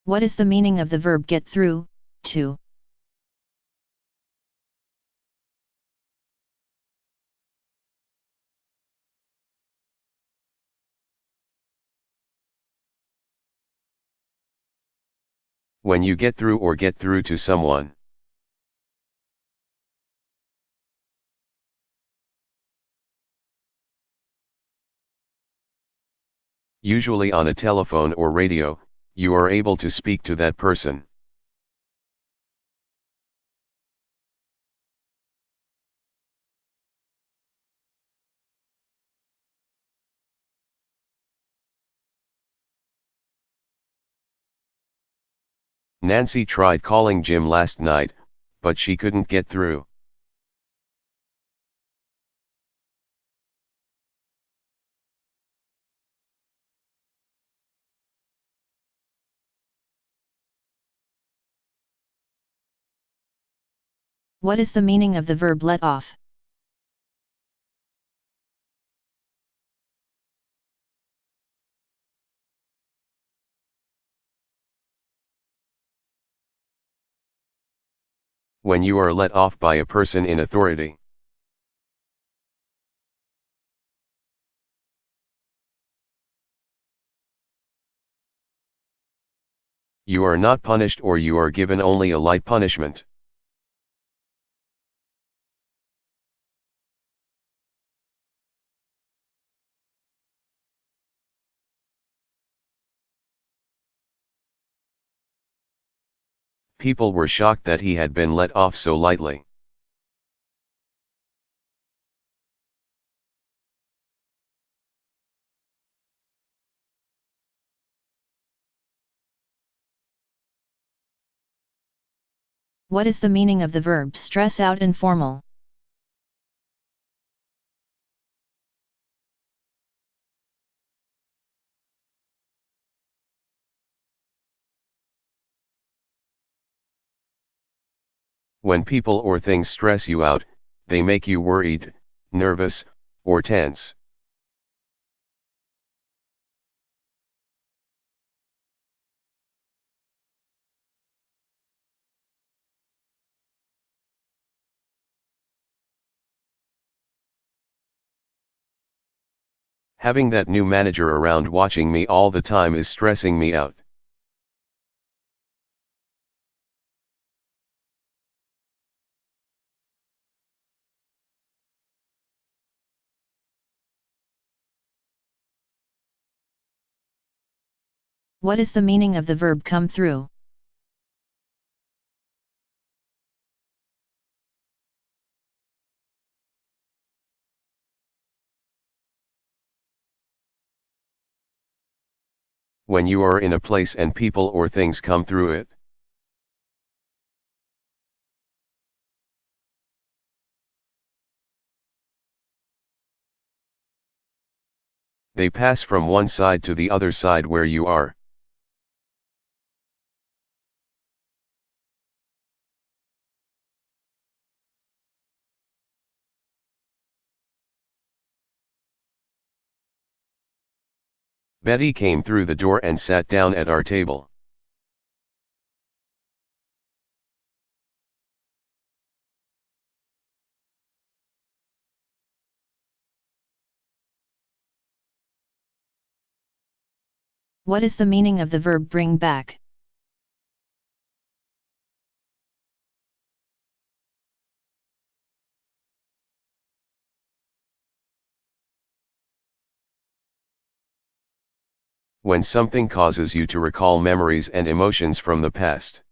What is the meaning of the verb get through, to? When you get through or get through to someone. Usually on a telephone or radio, you are able to speak to that person. Nancy tried calling Jim last night, but she couldn't get through. What is the meaning of the verb let off? When you are let off by a person in authority. You are not punished or you are given only a light punishment. People were shocked that he had been let off so lightly. What is the meaning of the verb stress out informal? When people or things stress you out, they make you worried, nervous, or tense. Having that new manager around watching me all the time is stressing me out. What is the meaning of the verb come through? When you are in a place and people or things come through it. They pass from one side to the other side where you are. Betty came through the door and sat down at our table. What is the meaning of the verb bring back? When something causes you to recall memories and emotions from the past.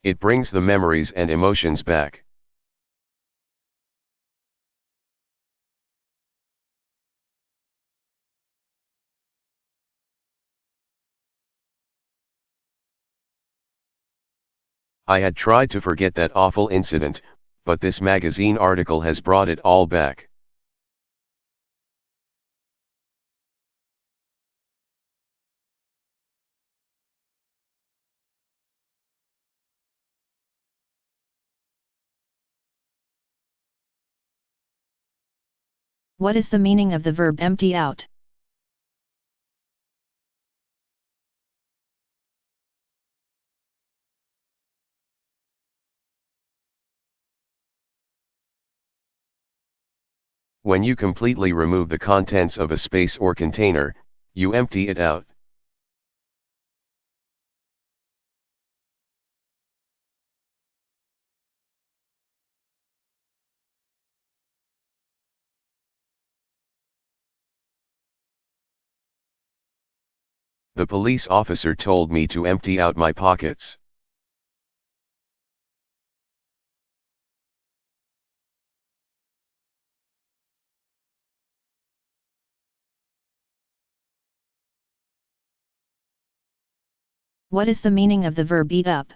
It brings the memories and emotions back. I had tried to forget that awful incident, but this magazine article has brought it all back. What is the meaning of the verb empty out? When you completely remove the contents of a space or container, you empty it out. The police officer told me to empty out my pockets. What is the meaning of the verb eat up?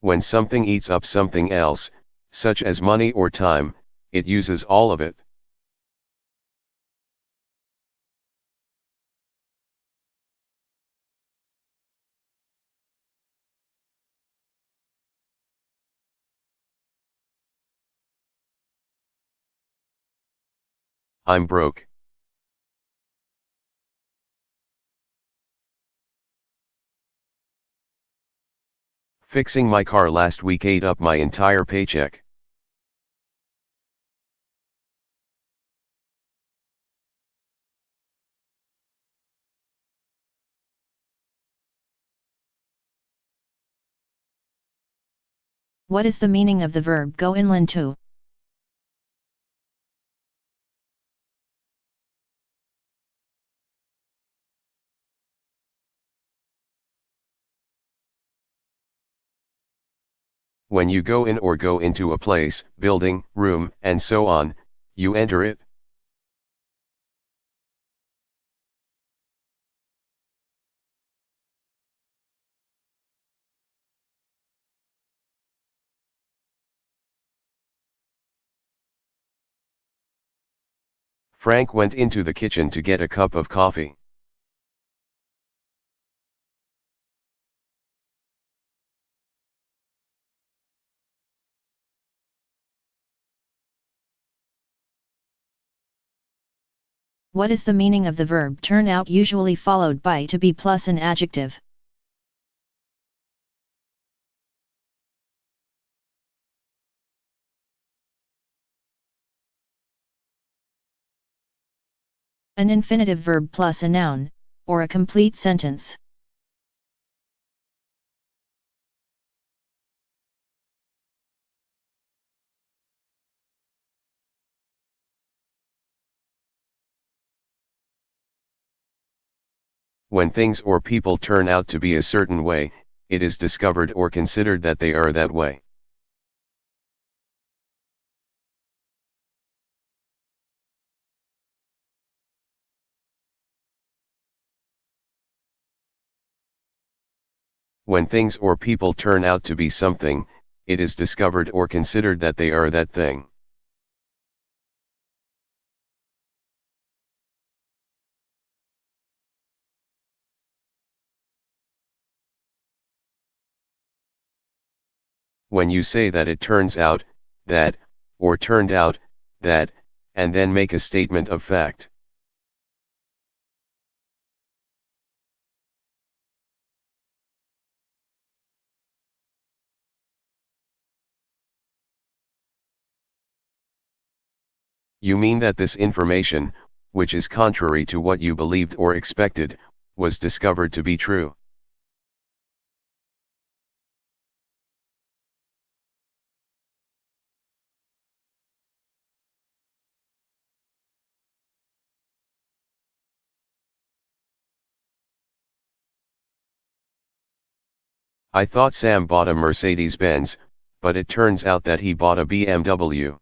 When something eats up something else, such as money or time, it uses all of it. I'm broke. Fixing my car last week ate up my entire paycheck. What is the meaning of the verb go inland to? When you go in or go into a place, building, room, and so on, you enter it. Frank went into the kitchen to get a cup of coffee. What is the meaning of the verb turn out usually followed by to be plus an adjective? An infinitive verb plus a noun, or a complete sentence. When things or people turn out to be a certain way, it is discovered or considered that they are that way. When things or people turn out to be something, it is discovered or considered that they are that thing. When you say that it turns out, that, or turned out, that, and then make a statement of fact. You mean that this information, which is contrary to what you believed or expected, was discovered to be true. I thought Sam bought a Mercedes-Benz, but it turns out that he bought a BMW.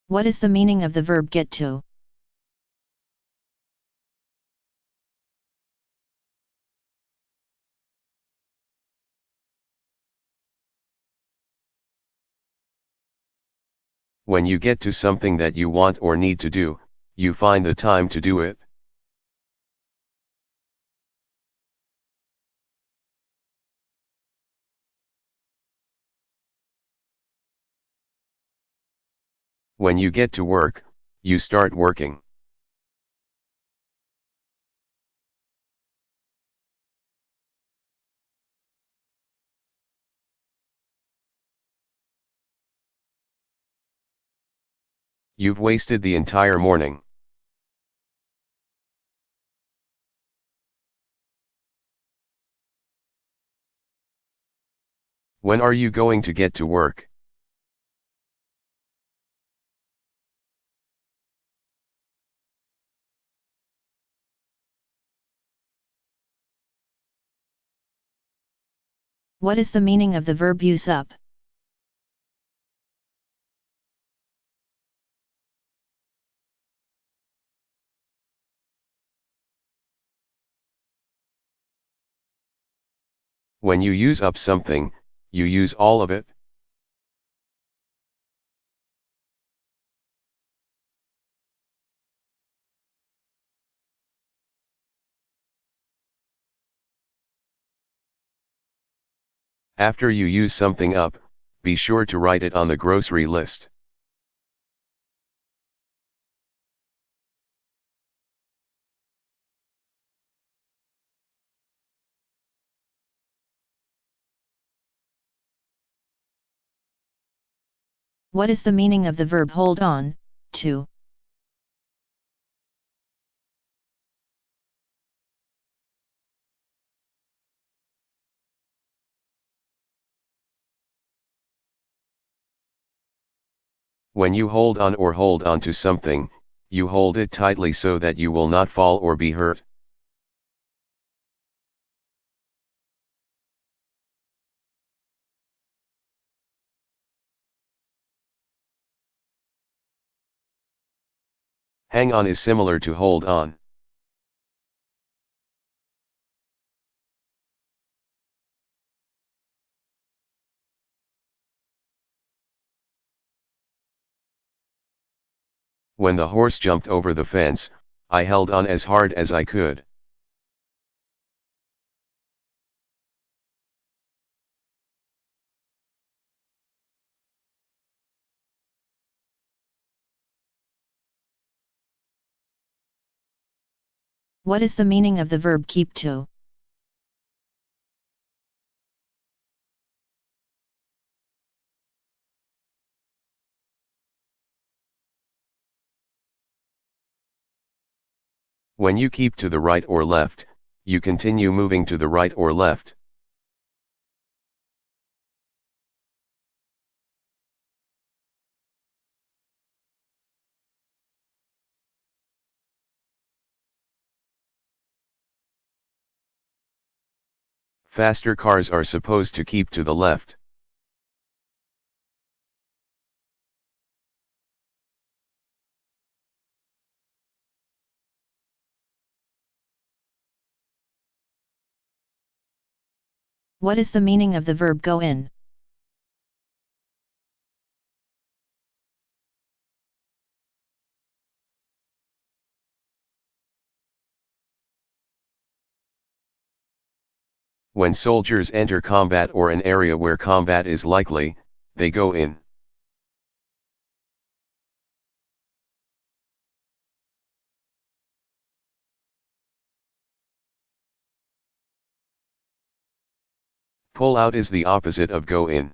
What is the meaning of the verb get to? When you get to something that you want or need to do, you find the time to do it. When you get to work, you start working. You've wasted the entire morning. When are you going to get to work? What is the meaning of the verb use up? When you use up something, you use all of it. After you use something up, be sure to write it on the grocery list. What is the meaning of the verb hold on to? When you hold on or hold on to something, you hold it tightly so that you will not fall or be hurt. Hang on is similar to hold on. When the horse jumped over the fence, I held on as hard as I could. What is the meaning of the verb keep to? When you keep to the right or left, you continue moving to the right or left. Faster cars are supposed to keep to the left. What is the meaning of the verb go in? When soldiers enter combat or an area where combat is likely, they go in. Pull out is the opposite of go in.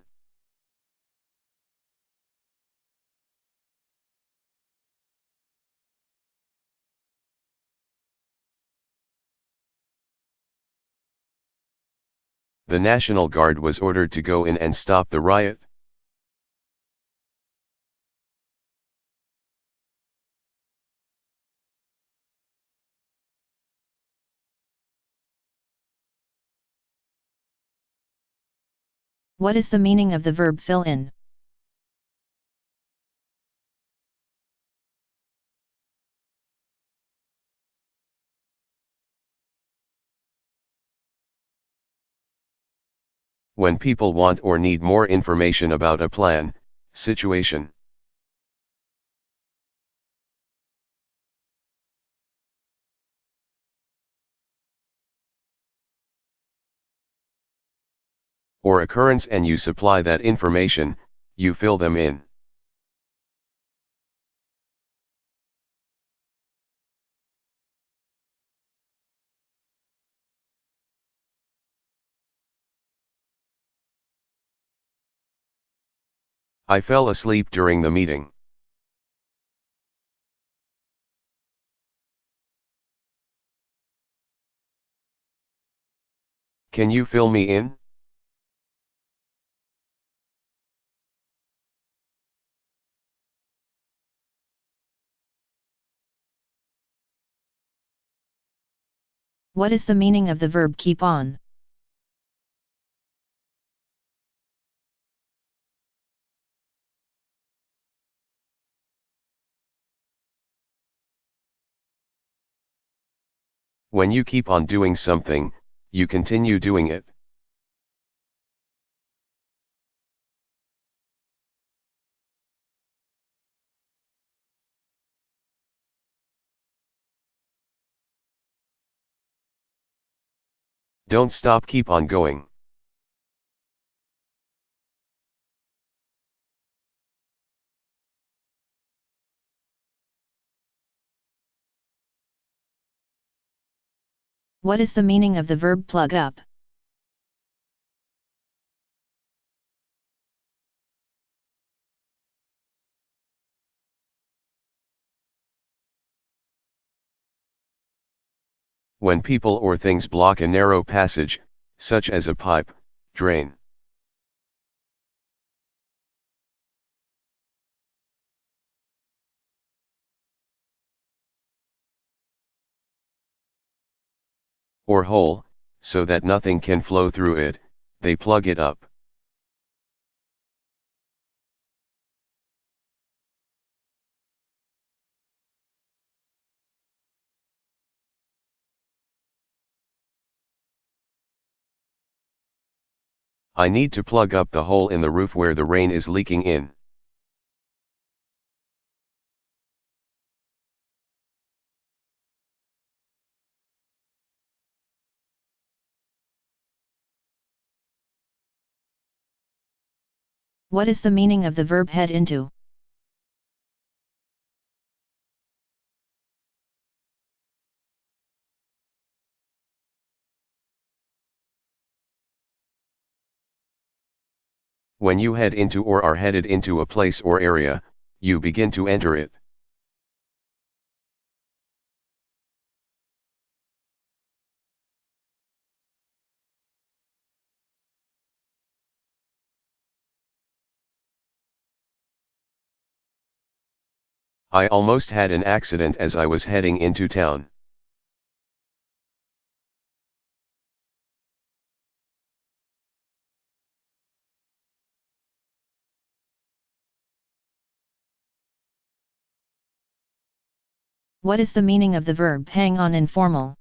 The National Guard was ordered to go in and stop the riot. What is the meaning of the verb fill in? When people want or need more information about a plan, situation. or occurrence and you supply that information, you fill them in. I fell asleep during the meeting. Can you fill me in? What is the meaning of the verb keep on? When you keep on doing something, you continue doing it. Don't stop, keep on going. What is the meaning of the verb plug up? When people or things block a narrow passage, such as a pipe, drain. Or hole, so that nothing can flow through it, they plug it up. I need to plug up the hole in the roof where the rain is leaking in. What is the meaning of the verb head into? When you head into or are headed into a place or area, you begin to enter it. I almost had an accident as I was heading into town. What is the meaning of the verb hang on in formal?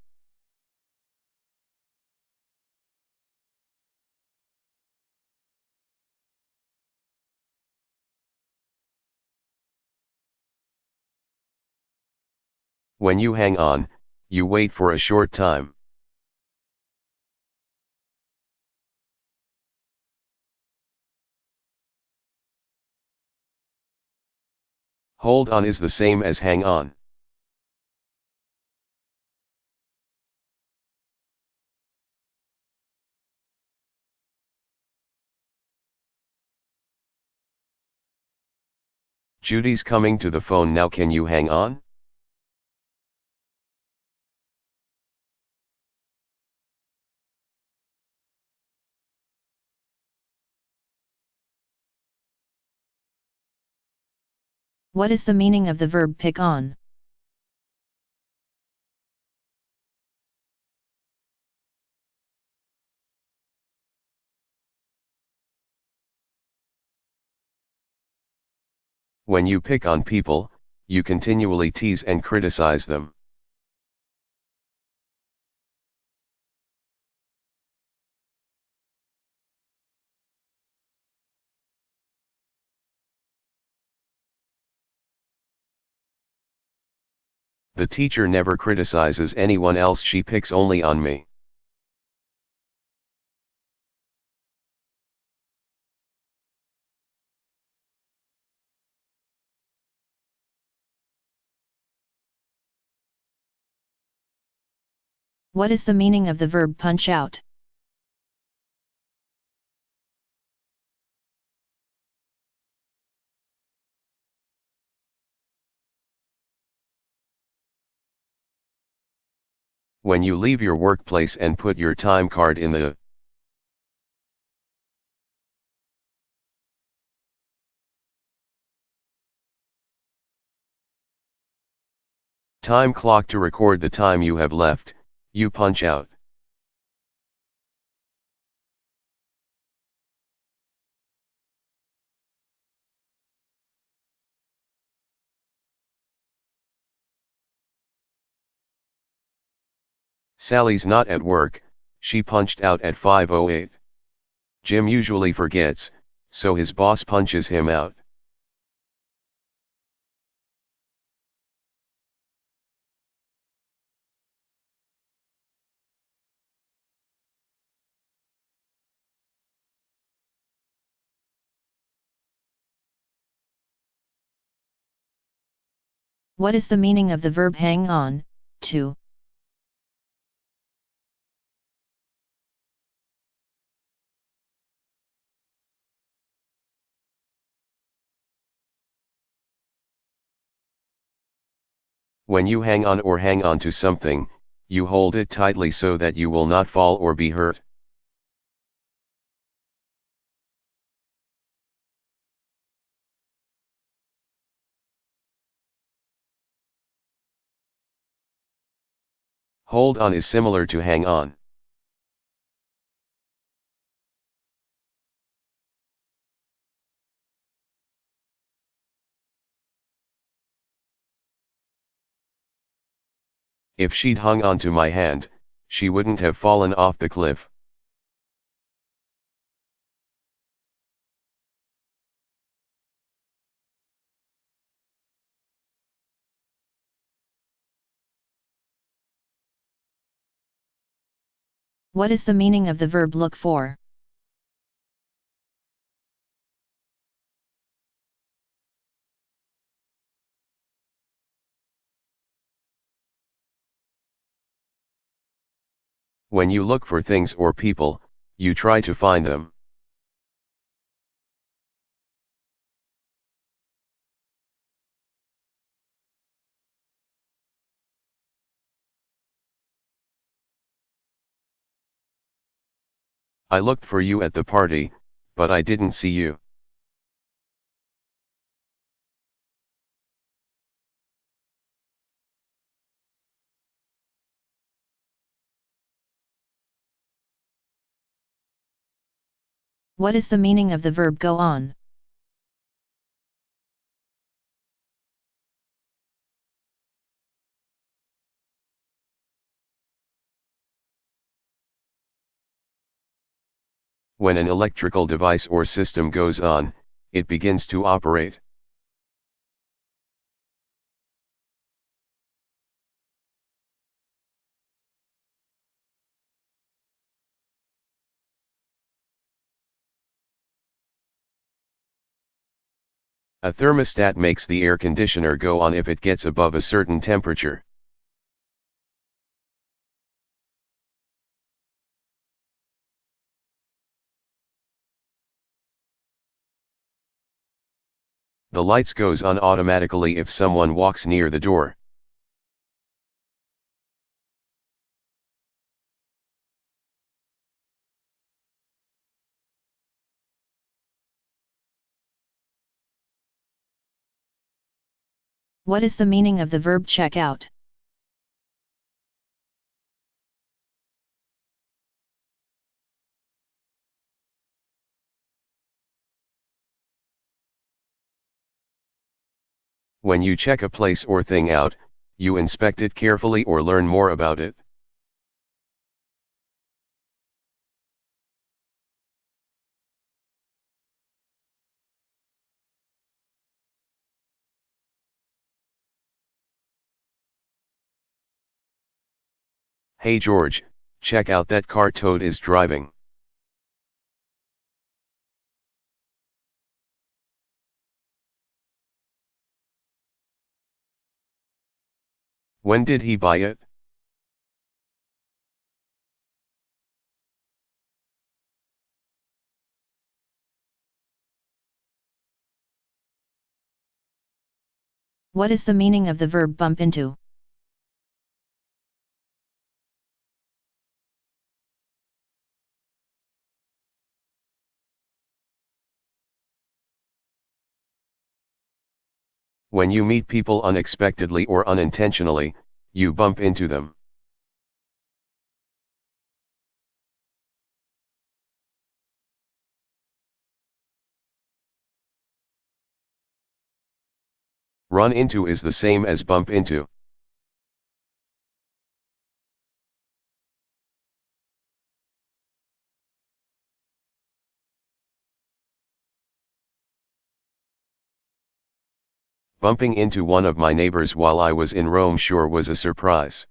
When you hang on, you wait for a short time. Hold on is the same as hang on. Judy's coming to the phone now, can you hang on? What is the meaning of the verb pick on? When you pick on people, you continually tease and criticize them. The teacher never criticizes anyone else, she picks only on me. What is the meaning of the verb punch out? When you leave your workplace and put your time card in the time clock to record the time you have left, you punch out. Sally's not at work, she punched out at 5:08. Jim usually forgets, so his boss punches him out. What is the meaning of the verb hang on, to? When you hang on or hang on to something, you hold it tightly so that you will not fall or be hurt. Hold on is similar to hang on. If she'd hung on to my hand, she wouldn't have fallen off the cliff. What is the meaning of the verb look for? When you look for things or people, you try to find them. I looked for you at the party, but I didn't see you. What is the meaning of the verb go on? When an electrical device or system goes on, it begins to operate. A thermostat makes the air conditioner go on if it gets above a certain temperature. The lights goes on automatically if someone walks near the door. What is the meaning of the verb check out? When you check a place or thing out, you inspect it carefully or learn more about it. Hey George, check out that car Toad is driving. When did he buy it? What is the meaning of the verb bump into? When you meet people unexpectedly or unintentionally, you bump into them. Run into is the same as bump into. Bumping into one of my neighbors while I was in Rome sure was a surprise.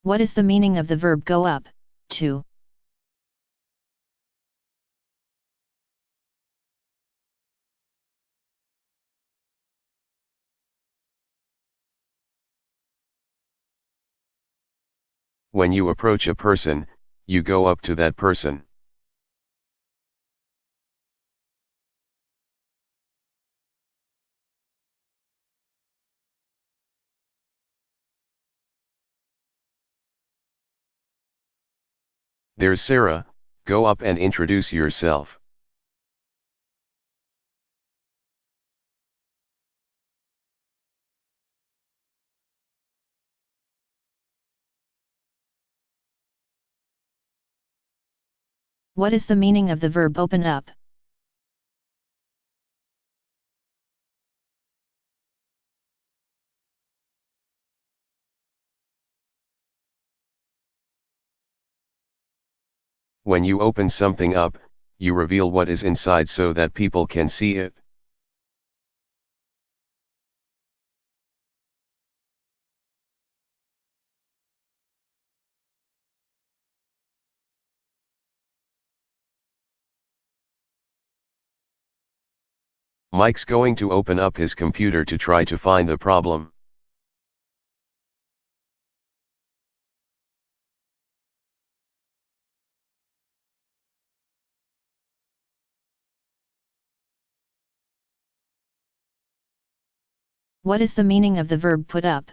What is the meaning of the verb go up, to? When you approach a person, you go up to that person. There's Sarah, go up and introduce yourself. What is the meaning of the verb open up? When you open something up, you reveal what is inside so that people can see it. Mike's going to open up his computer to try to find the problem. What is the meaning of the verb put up?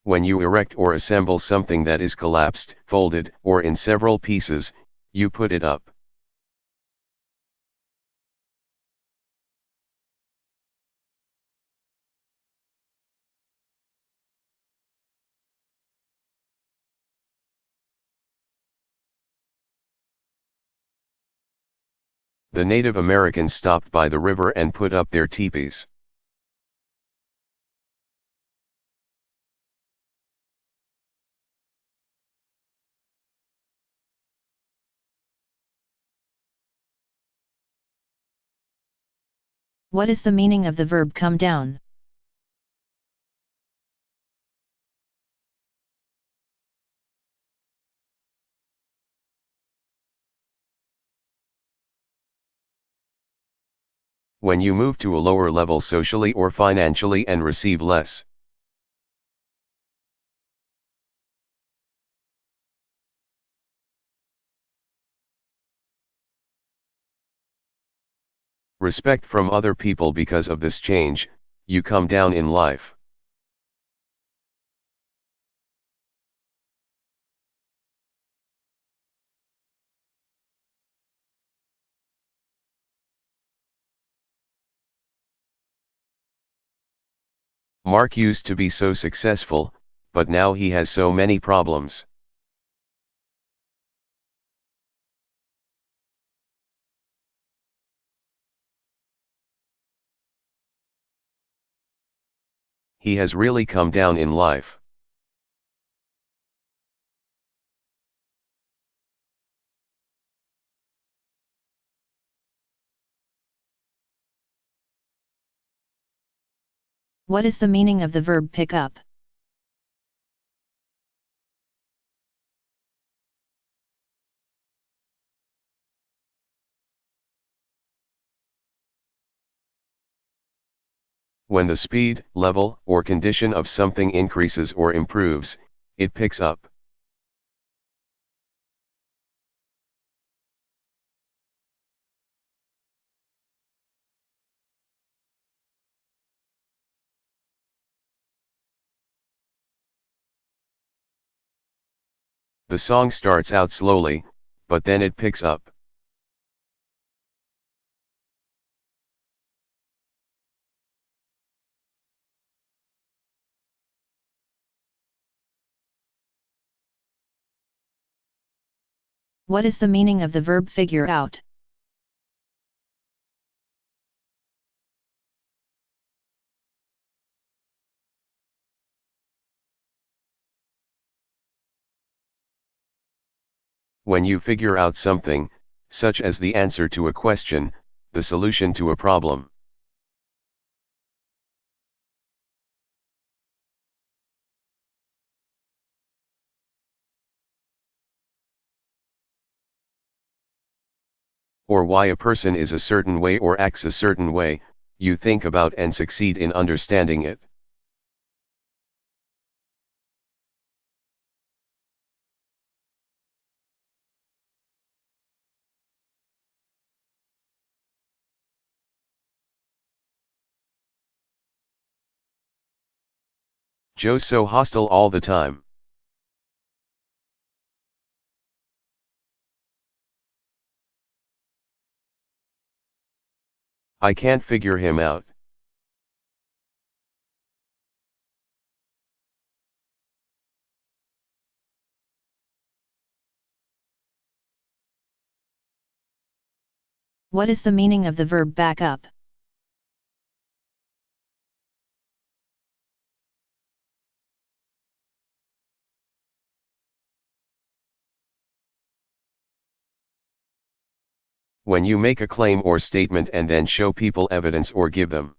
When you erect or assemble something that is collapsed, folded, or in several pieces, you put it up. The Native Americans stopped by the river and put up their teepees. What is the meaning of the verb come down? When you move to a lower level socially or financially and receive less. Respect from other people because of this change, you come down in life. Mark used to be so successful, but now he has so many problems. He has really come down in life. What is the meaning of the verb pick up? When the speed, level, or condition of something increases or improves, it picks up. The song starts out slowly, but then it picks up. What is the meaning of the verb figure out? When you figure out something, such as the answer to a question, the solution to a problem. Or why a person is a certain way or acts a certain way, you think about and succeed in understanding it. Joe's so hostile all the time. I can't figure him out. What is the meaning of the verb back up? When you make a claim or statement and then show people evidence or give them.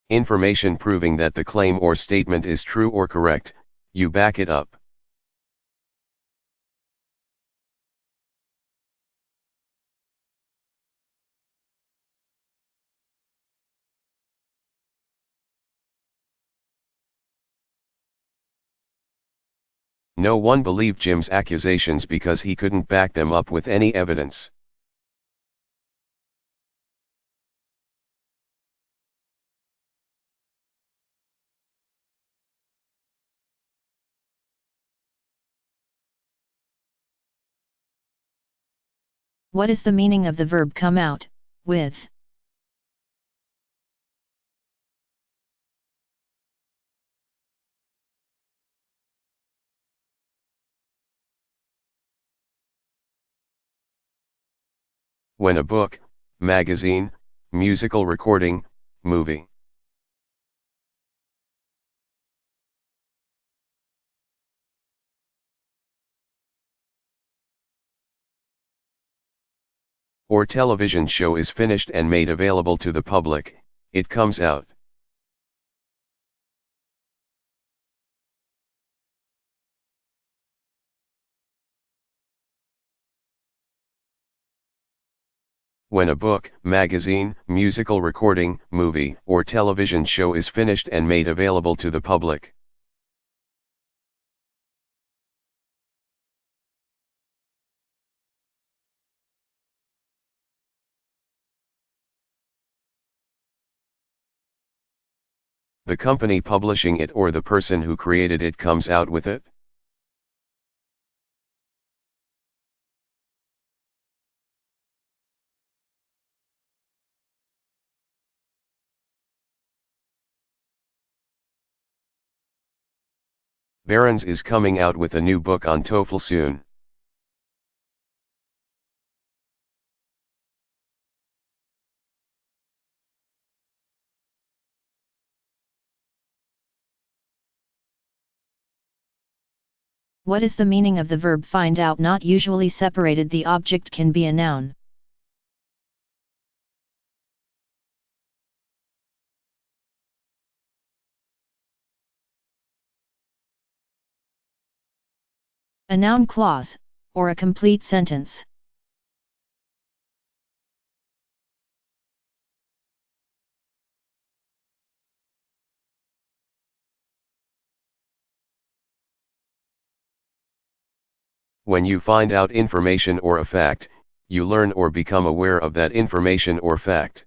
Information proving that the claim or statement is true or correct, you back it up. No one believed Jim's accusations because he couldn't back them up with any evidence. What is the meaning of the verb come out, with? When a book, magazine, musical recording, movie, or television show is finished and made available to the public, it comes out. When a book, magazine, musical recording, movie, or television show is finished and made available to the public. The company publishing it or the person who created it comes out with it. Barron's is coming out with a new book on TOEFL soon. What is the meaning of the verb find out not usually separated? The object can be a noun. A noun clause, or a complete sentence. When you find out information or a fact, you learn or become aware of that information or fact.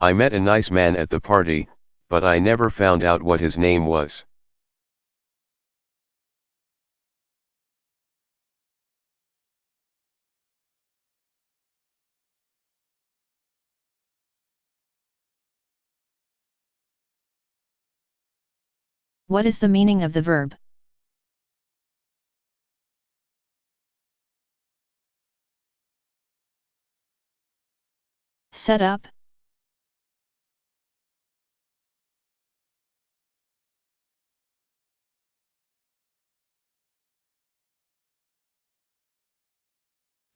I met a nice man at the party, but I never found out what his name was. What is the meaning of the verb? Set up.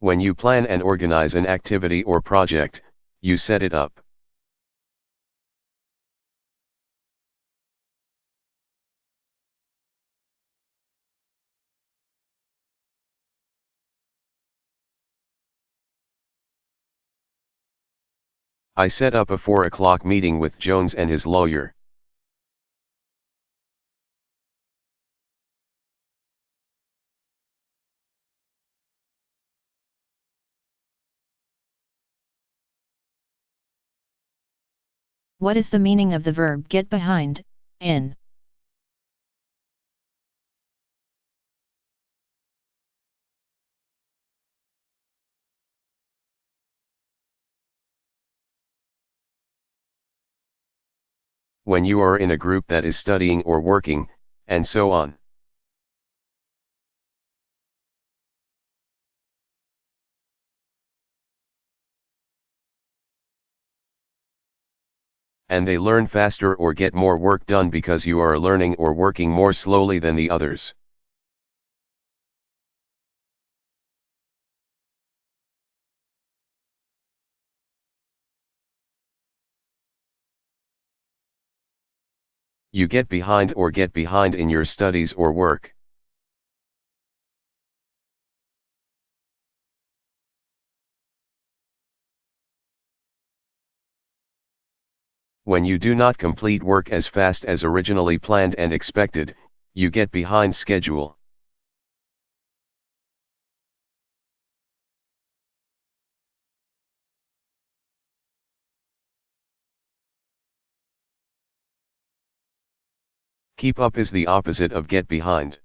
When you plan and organize an activity or project, you set it up. I set up a 4 o'clock meeting with Jones and his lawyer. What is the meaning of the verb get behind, in? When you are in a group that is studying or working, and so on. And they learn faster or get more work done because you are learning or working more slowly than the others. You get behind or get behind in your studies or work. When you do not complete work as fast as originally planned and expected, you get behind schedule. Keep up is the opposite of get behind.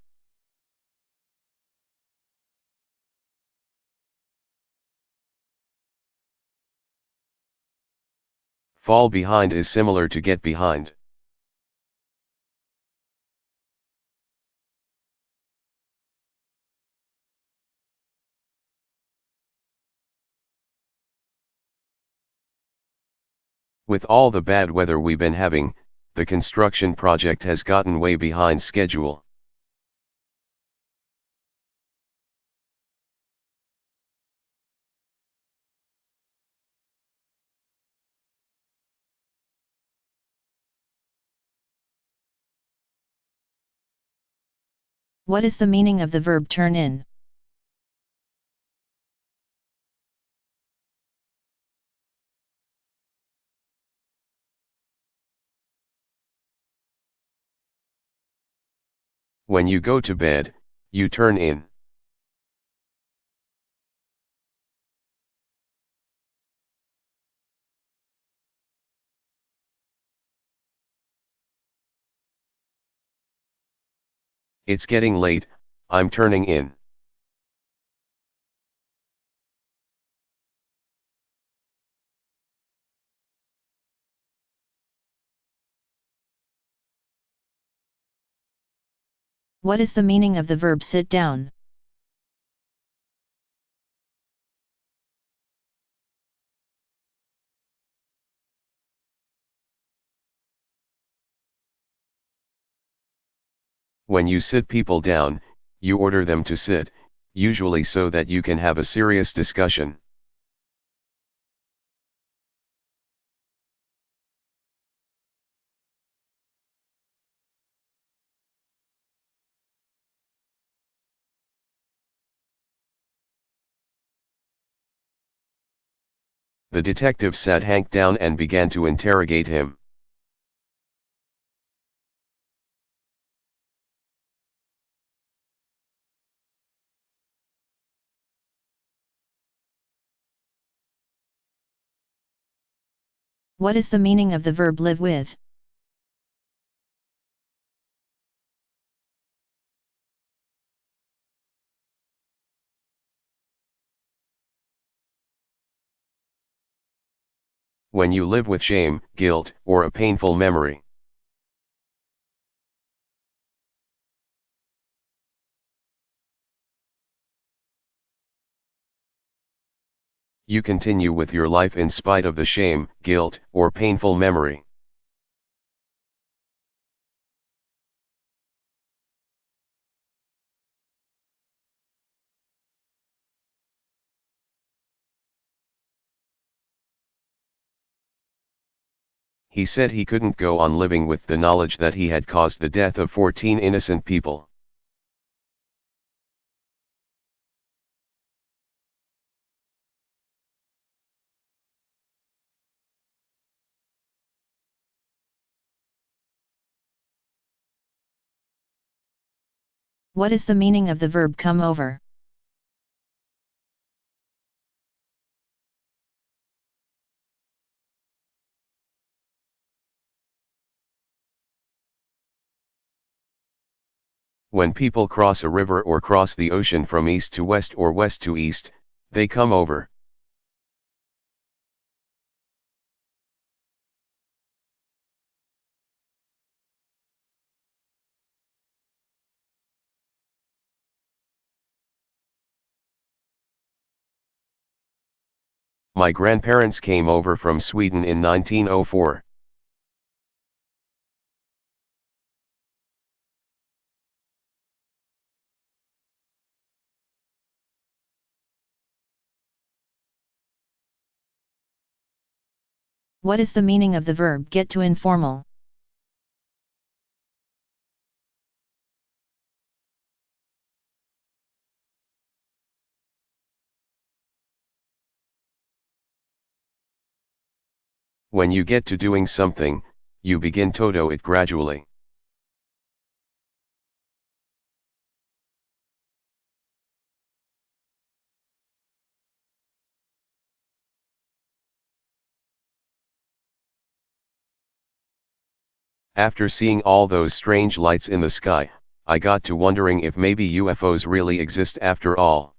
Fall behind is similar to get behind. With all the bad weather we've been having, the construction project has gotten way behind schedule. What is the meaning of the verb turn in? When you go to bed, you turn in. It's getting late, I'm turning in. What is the meaning of the verb sit down? When you sit people down, You order them to sit, usually so that you can have a serious discussion. The detective sat Hank down and began to interrogate him. What is the meaning of the verb live with? When you live with shame, guilt, or a painful memory. You continue with your life in spite of the shame, guilt, or painful memory. He said he couldn't go on living with the knowledge that he had caused the death of 14 innocent people. What is the meaning of the verb come over? When people cross a river or cross the ocean from east to west or west to east, they come over. My grandparents came over from Sweden in 1904. What is the meaning of the verb get to informal? When you get to doing something, you begin to do it gradually. After seeing all those strange lights in the sky, I got to wondering if maybe UFOs really exist after all.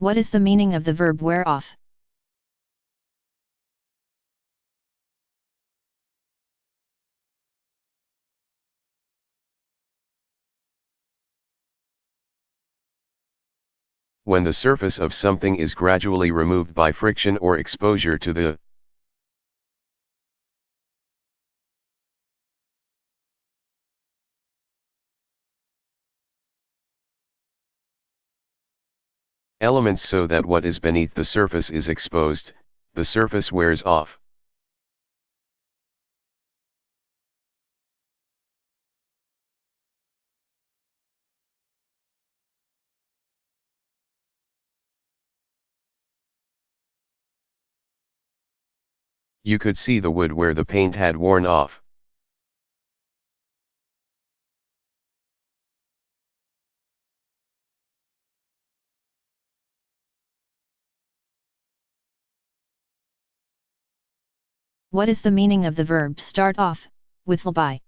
What is the meaning of the verb wear off? When the surface of something is gradually removed by friction or exposure to the elements so that what is beneath the surface is exposed, the surface wears off. You could see the wood where the paint had worn off. What is the meaning of the verb start off, with by?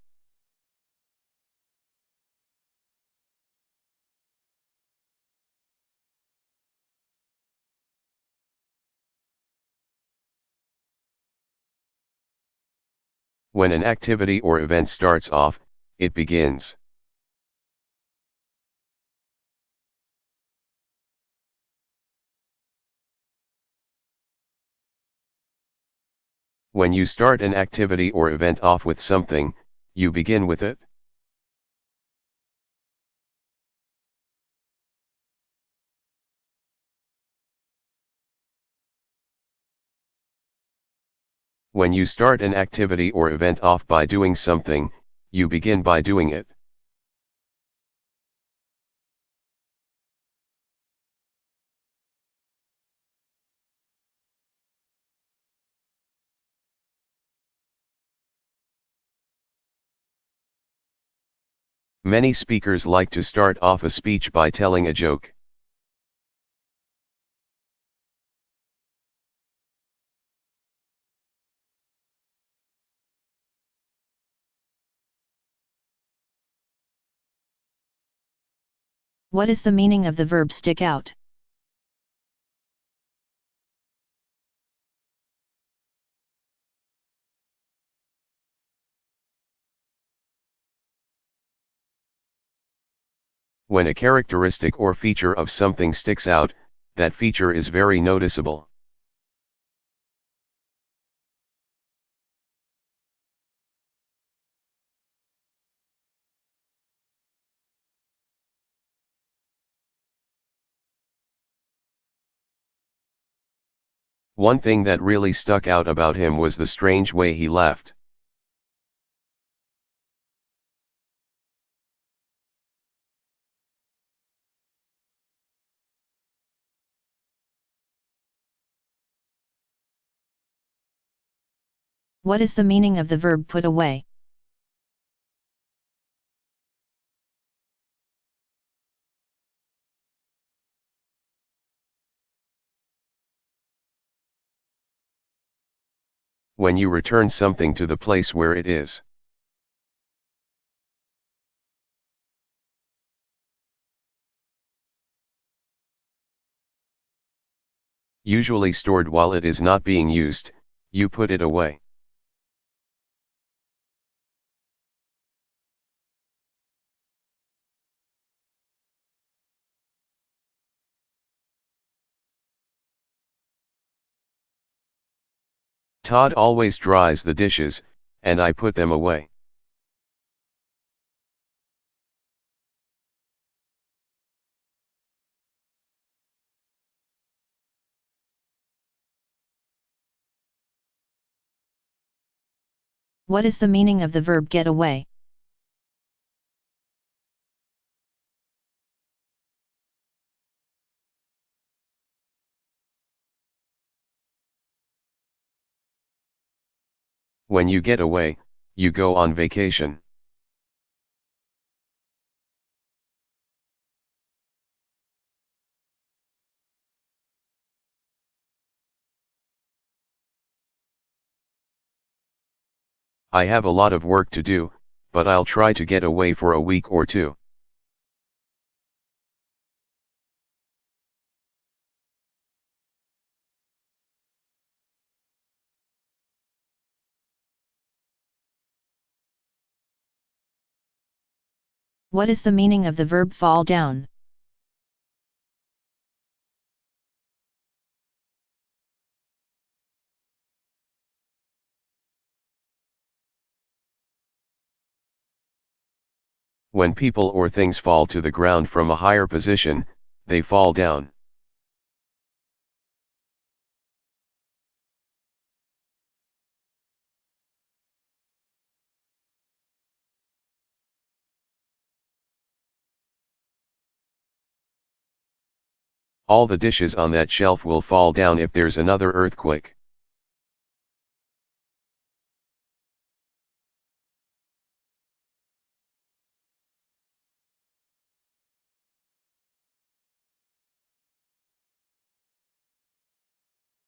When an activity or event starts off, it begins. When you start an activity or event off with something, you begin with it. When you start an activity or event off by doing something, you begin by doing it. Many speakers like to start off a speech by telling a joke. What is the meaning of the verb stick out? When a characteristic or feature of something sticks out, that feature is very noticeable. One thing that really stuck out about him was the strange way he laughed. What is the meaning of the verb put away? When you return something to the place where it is. Usually stored while it is not being used, you put it away. Todd always dries the dishes, and I put them away. What is the meaning of the verb get away? When you get away, you go on vacation. I have a lot of work to do, but I'll try to get away for a week or two. What is the meaning of the verb fall down? When people or things fall to the ground from a higher position, they fall down. All the dishes on that shelf will fall down if there's another earthquake.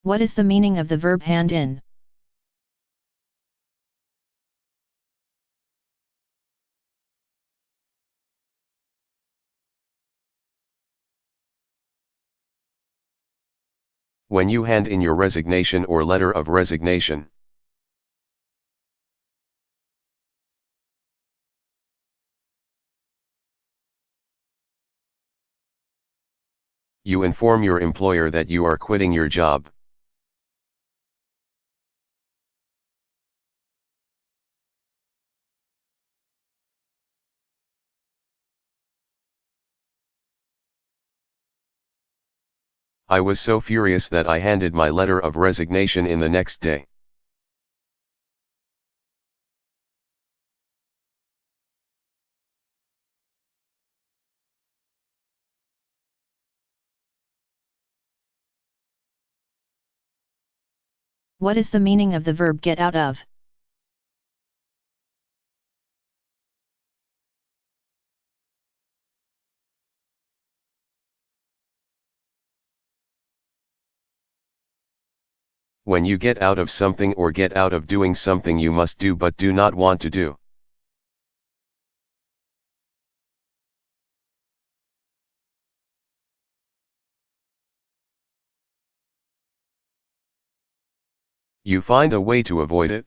What is the meaning of the verb hand in? When you hand in your resignation or letter of resignation. You inform your employer that you are quitting your job. I was so furious that I handed my letter of resignation in the next day. What is the meaning of the verb get out of? When you get out of something or get out of doing something you must do but do not want to do. You find a way to avoid it.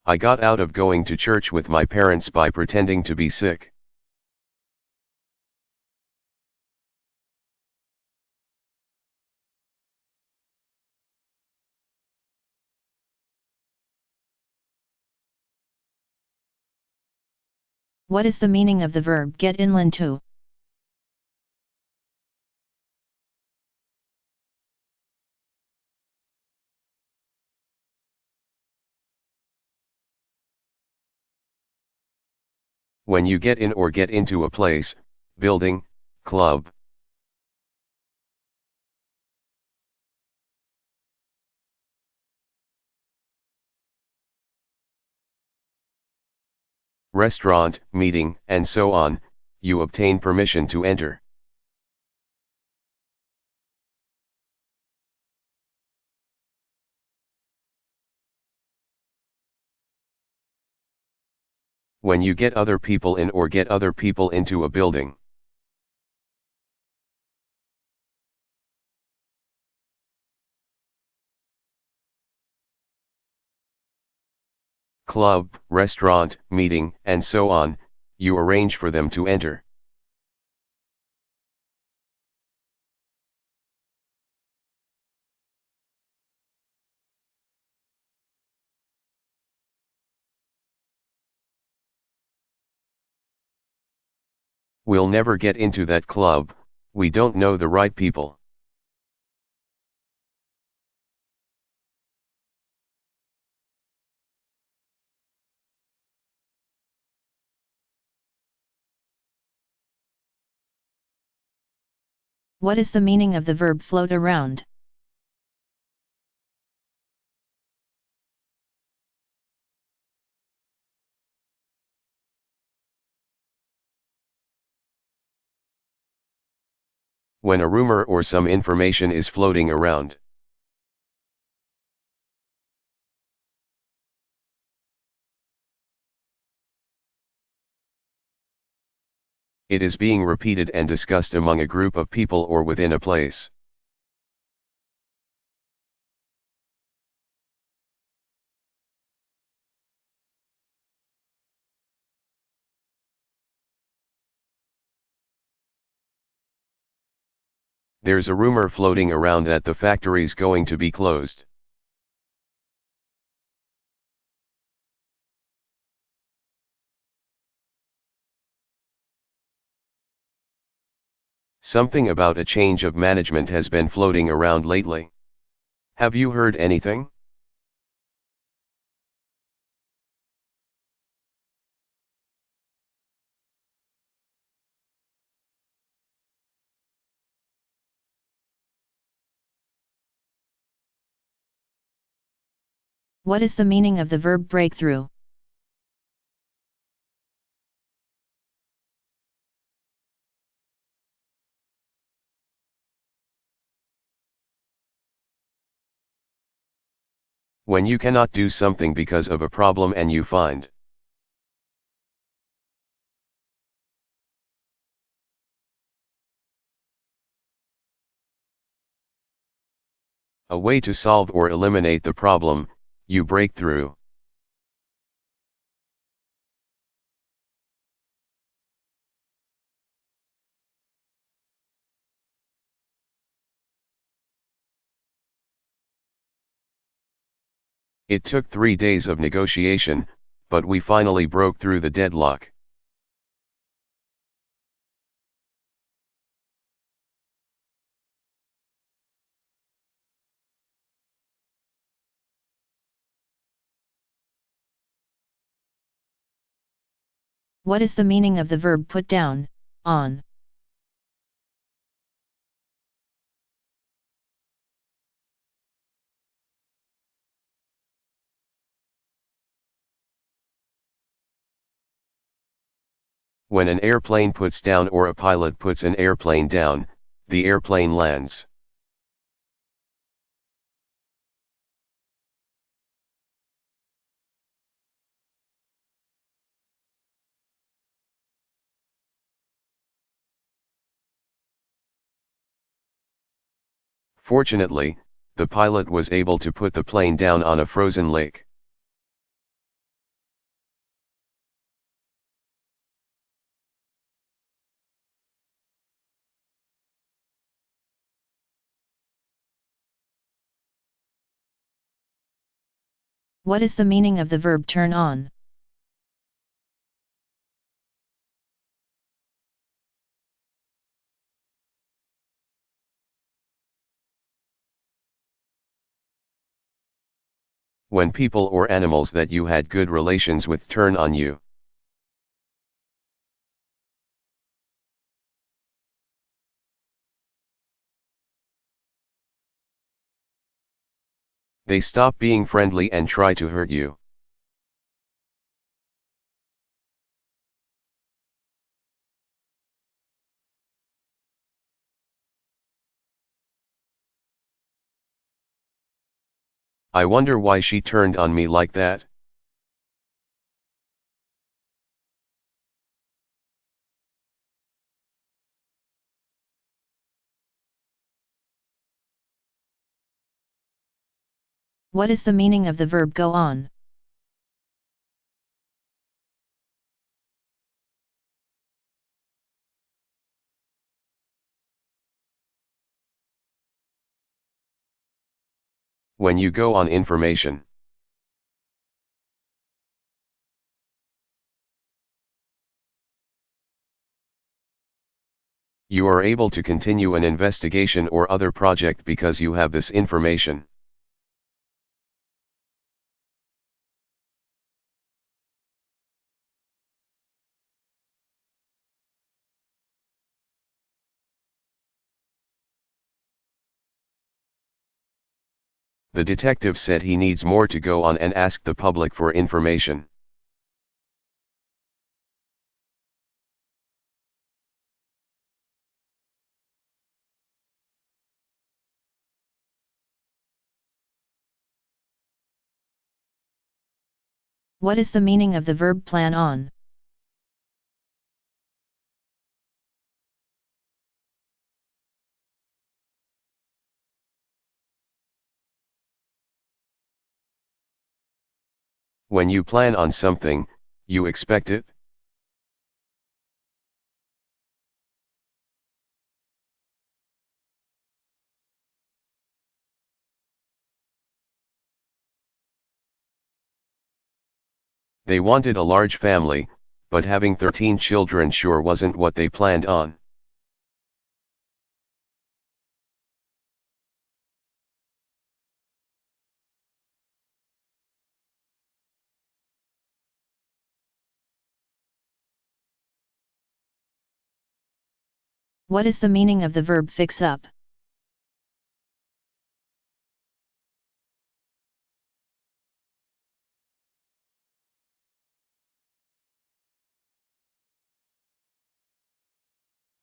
I got out of going to church with my parents by pretending to be sick. What is the meaning of the verb get inland to? When you get in or get into a place, building, club. Restaurant, meeting, and so on, you obtain permission to enter. When you get other people in or get other people into a building. Club, restaurant, meeting, and so on, you arrange for them to enter. We'll never get into that club, we don't know the right people. What is the meaning of the verb float around? When a rumor or some information is floating around. It is being repeated and discussed among a group of people or within a place. There's a rumor floating around that the factory's going to be closed. Something about a change of management has been floating around lately. Have you heard anything? What is the meaning of the verb breakthrough? When you cannot do something because of a problem and you find a way to solve or eliminate the problem, you break through. It took 3 days of negotiation, but we finally broke through the deadlock. What is the meaning of the verb put down, on? When an airplane puts down or a pilot puts an airplane down, the airplane lands. Fortunately, the pilot was able to put the plane down on a frozen lake. What is the meaning of the verb turn on? When people or animals that you had good relations with turn on you. They stop being friendly and try to hurt you. I wonder why she turned on me like that. What is the meaning of the verb go on? When you go on information. You are able to continue an investigation or other project because you have this information. The detective said he needs more to go on and ask the public for information. What is the meaning of the verb plan on? When you plan on something, you expect it. They wanted a large family, but having 13 children sure wasn't what they planned on. What is the meaning of the verb fix up?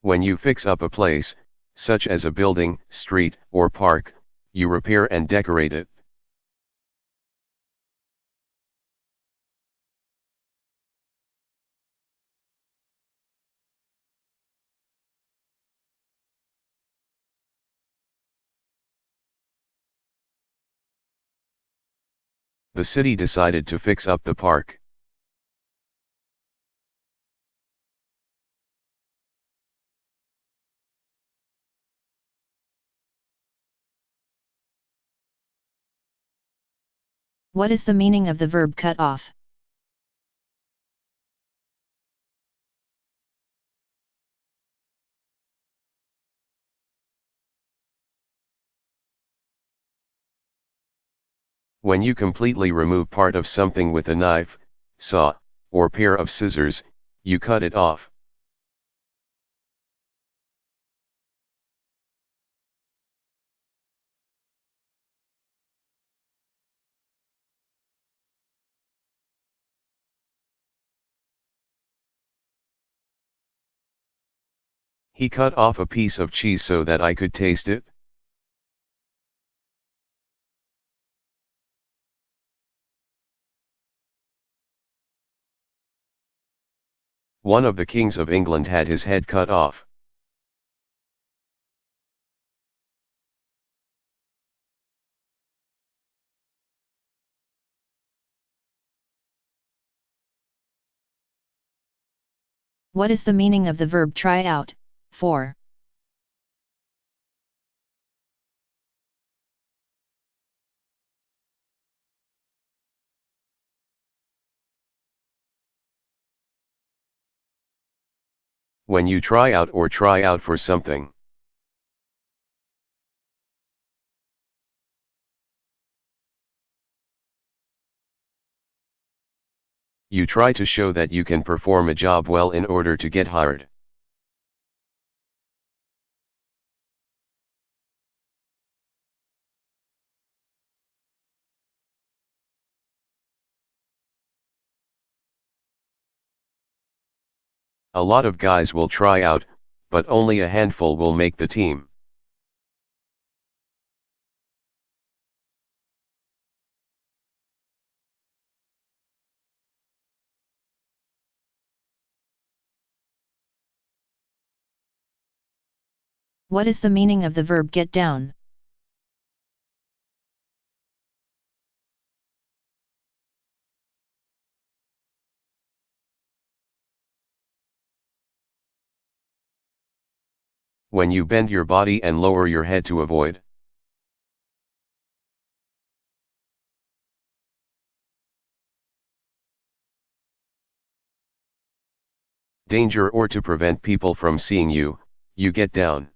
When you fix up a place, such as a building, street, or park, you repair and decorate it. The city decided to fix up the park. What is the meaning of the verb cut off? When you completely remove part of something with a knife, saw, or pair of scissors, you cut it off. He cut off a piece of cheese so that I could taste it. One of the kings of England had his head cut off. What is the meaning of the verb try out, for? When you try out or try out for something. You try to show that you can perform a job well in order to get hired. A lot of guys will try out, but only a handful will make the team. What is the meaning of the verb get down? When you bend your body and lower your head to avoid. Danger or to prevent people from seeing you, you get down.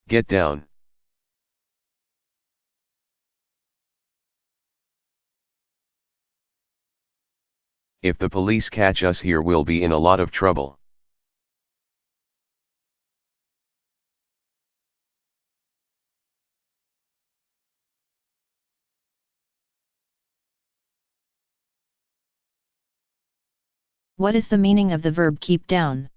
Get down. If the police catch us here, we'll be in a lot of trouble. What is the meaning of the verb keep down?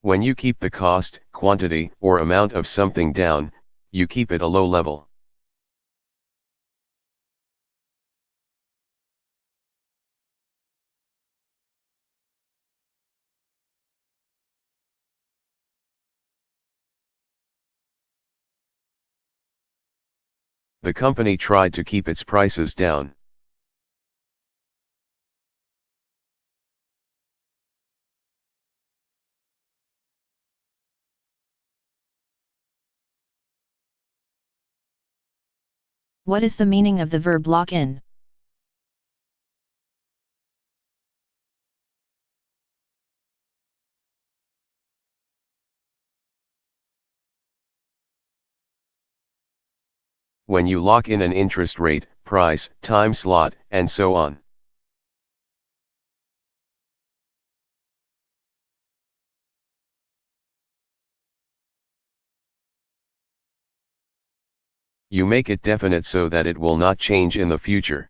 When you keep the cost, quantity, or amount of something down, you keep it a low level. The company tried to keep its prices down. What is the meaning of the verb lock in? When you lock in an interest rate, price, time slot, and so on. You make it definite so that it will not change in the future.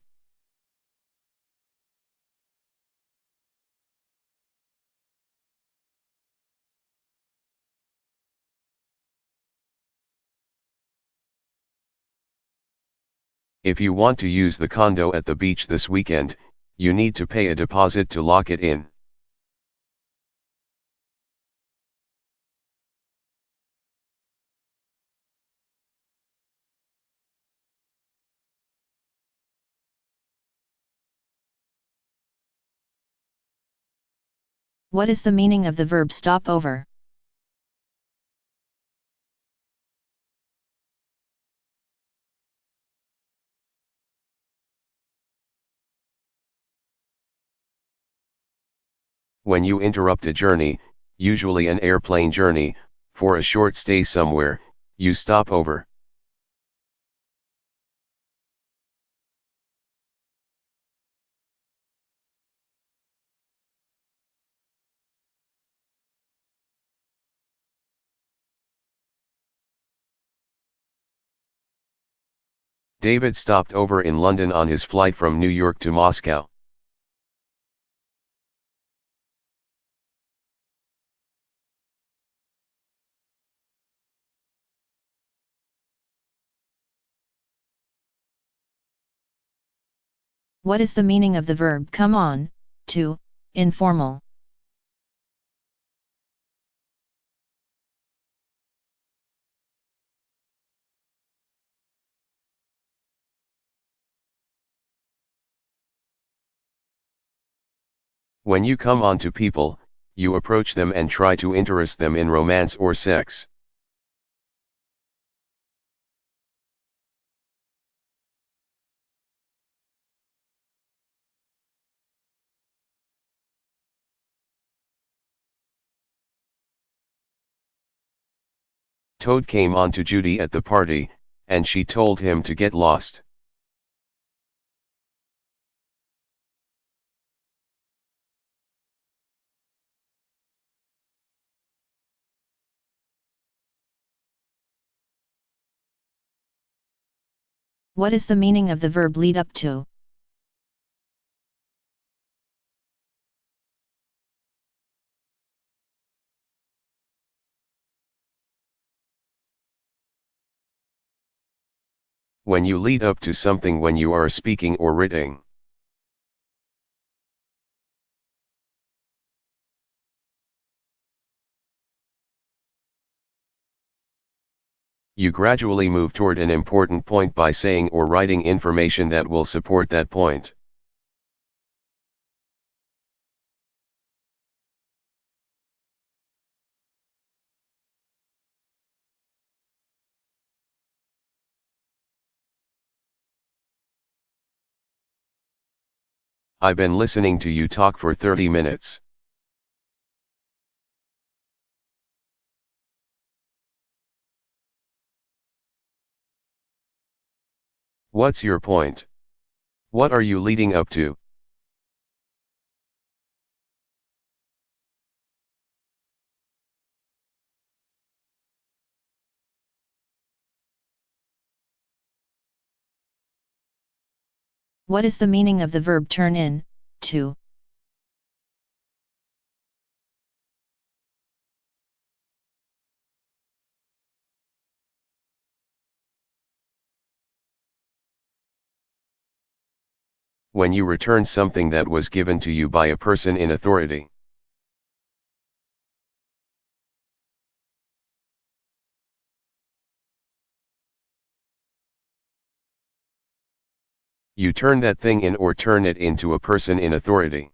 If you want to use the condo at the beach this weekend, you need to pay a deposit to lock it in. What is the meaning of the verb stop over? When you interrupt a journey, usually an airplane journey, for a short stay somewhere, you stop over. David stopped over in London on his flight from New York to Moscow. What is the meaning of the verb come on, to, informal? When you come on to people, you approach them and try to interest them in romance or sex. Toad came on to Judy at the party, and she told him to get lost. What is the meaning of the verb lead up to? When you lead up to something when you are speaking or writing. You gradually move toward an important point by saying or writing information that will support that point. I've been listening to you talk for 30 minutes. What's your point? What are you leading up to? What is the meaning of the verb turn in, to? When you return something that was given to you by a person in authority. You turn that thing in or turn it into a person in authority.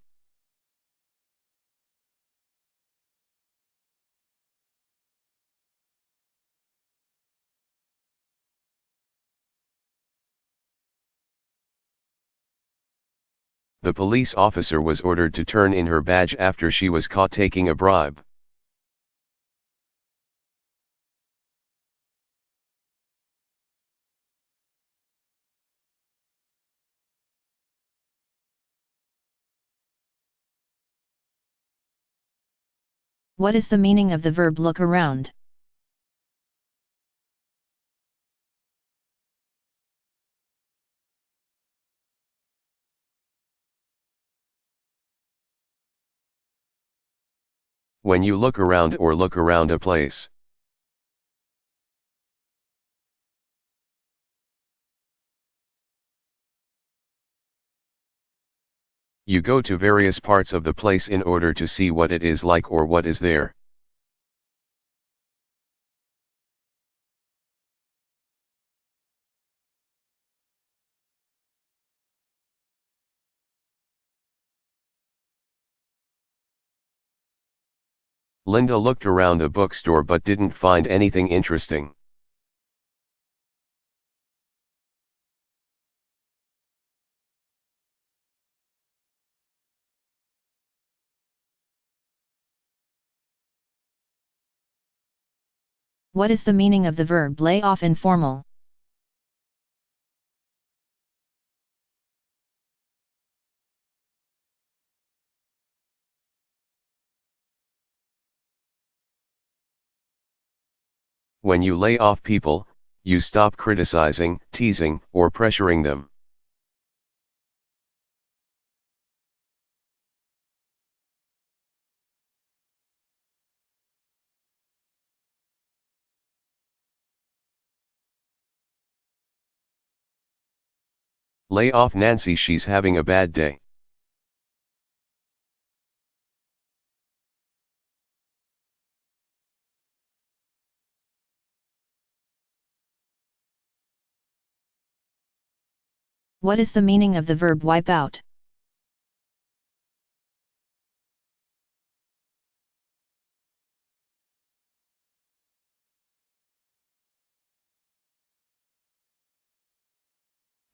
The police officer was ordered to turn in her badge after she was caught taking a bribe. What is the meaning of the verb look around? When you look around or look around a place. You go to various parts of the place in order to see what it is like or what is there. Linda looked around the bookstore but didn't find anything interesting. What is the meaning of the verb lay off in formal? When you lay off people, you stop criticizing, teasing, or pressuring them. Lay off Nancy, she's having a bad day. What is the meaning of the verb wipe out?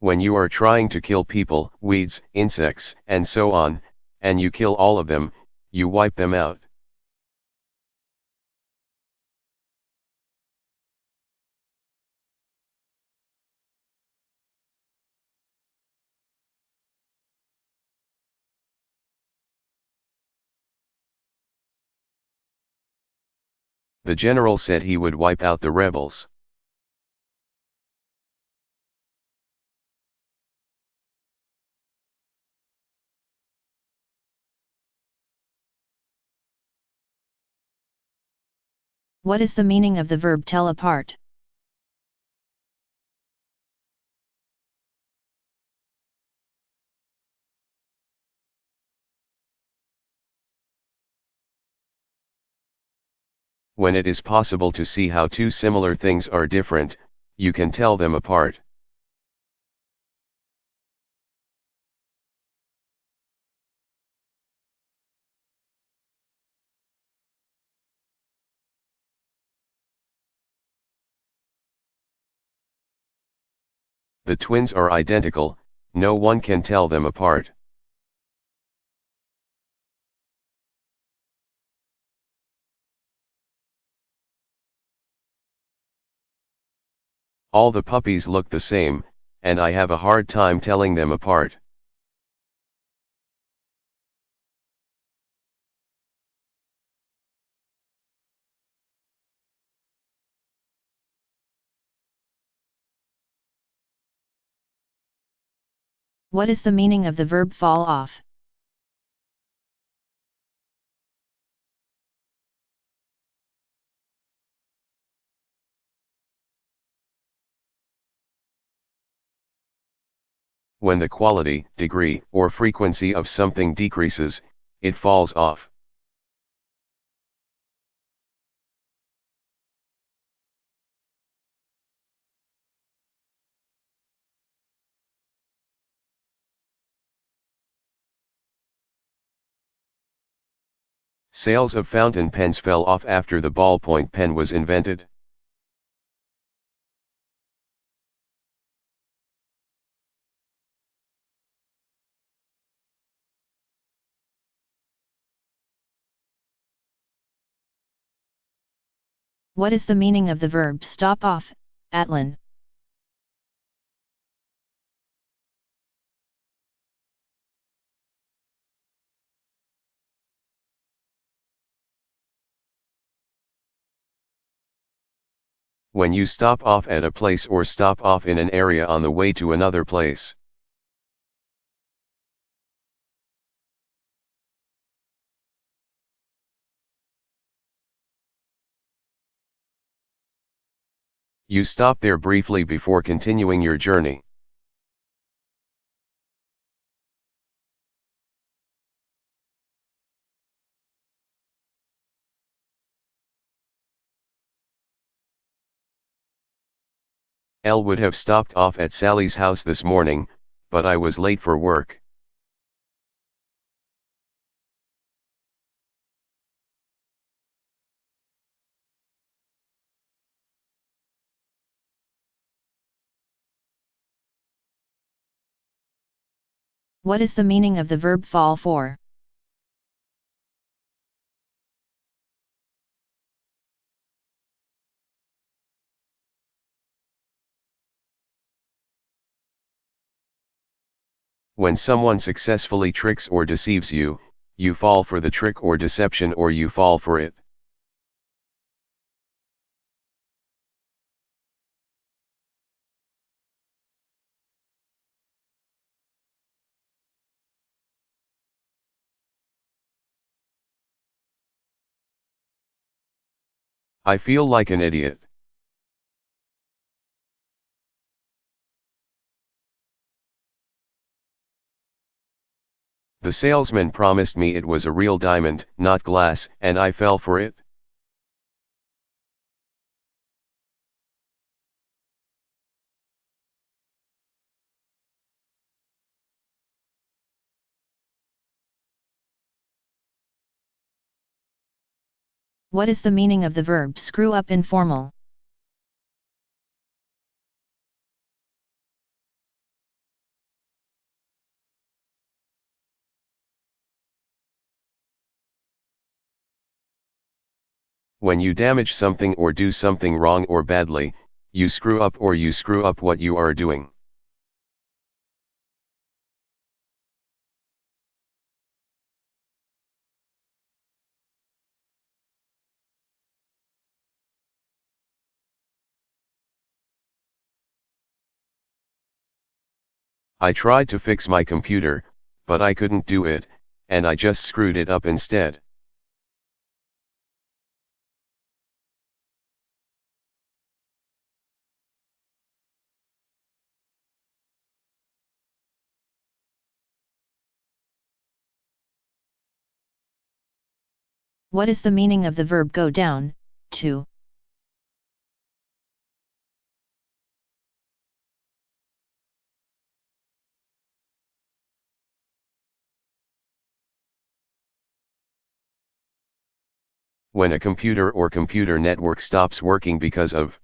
When you are trying to kill people, weeds, insects, and so on, and you kill all of them, you wipe them out. The general said he would wipe out the rebels. What is the meaning of the verb tell apart? When it is possible to see how two similar things are different, you can tell them apart. The twins are identical, no one can tell them apart. All the puppies look the same, and I have a hard time telling them apart. What is the meaning of the verb fall off? When the quality, degree, or frequency of something decreases, it falls off. Sales of fountain pens fell off after the ballpoint pen was invented. What is the meaning of the verb stop off, Atlin? When you stop off at a place or stop off in an area on the way to another place. You stop there briefly before continuing your journey. Elle would have stopped off at Sally's house this morning, but I was late for work. What is the meaning of the verb fall for? When someone successfully tricks or deceives you, you fall for the trick or deception, or you fall for it. I feel like an idiot. The salesman promised me it was a real diamond, not glass, and I fell for it. What is the meaning of the verb screw up in formal? When you damage something or do something wrong or badly, you screw up, or you screw up what you are doing. I tried to fix my computer, but I couldn't do it, and I just screwed it up instead. What is the meaning of the verb go down, to? When a computer or computer network stops working because of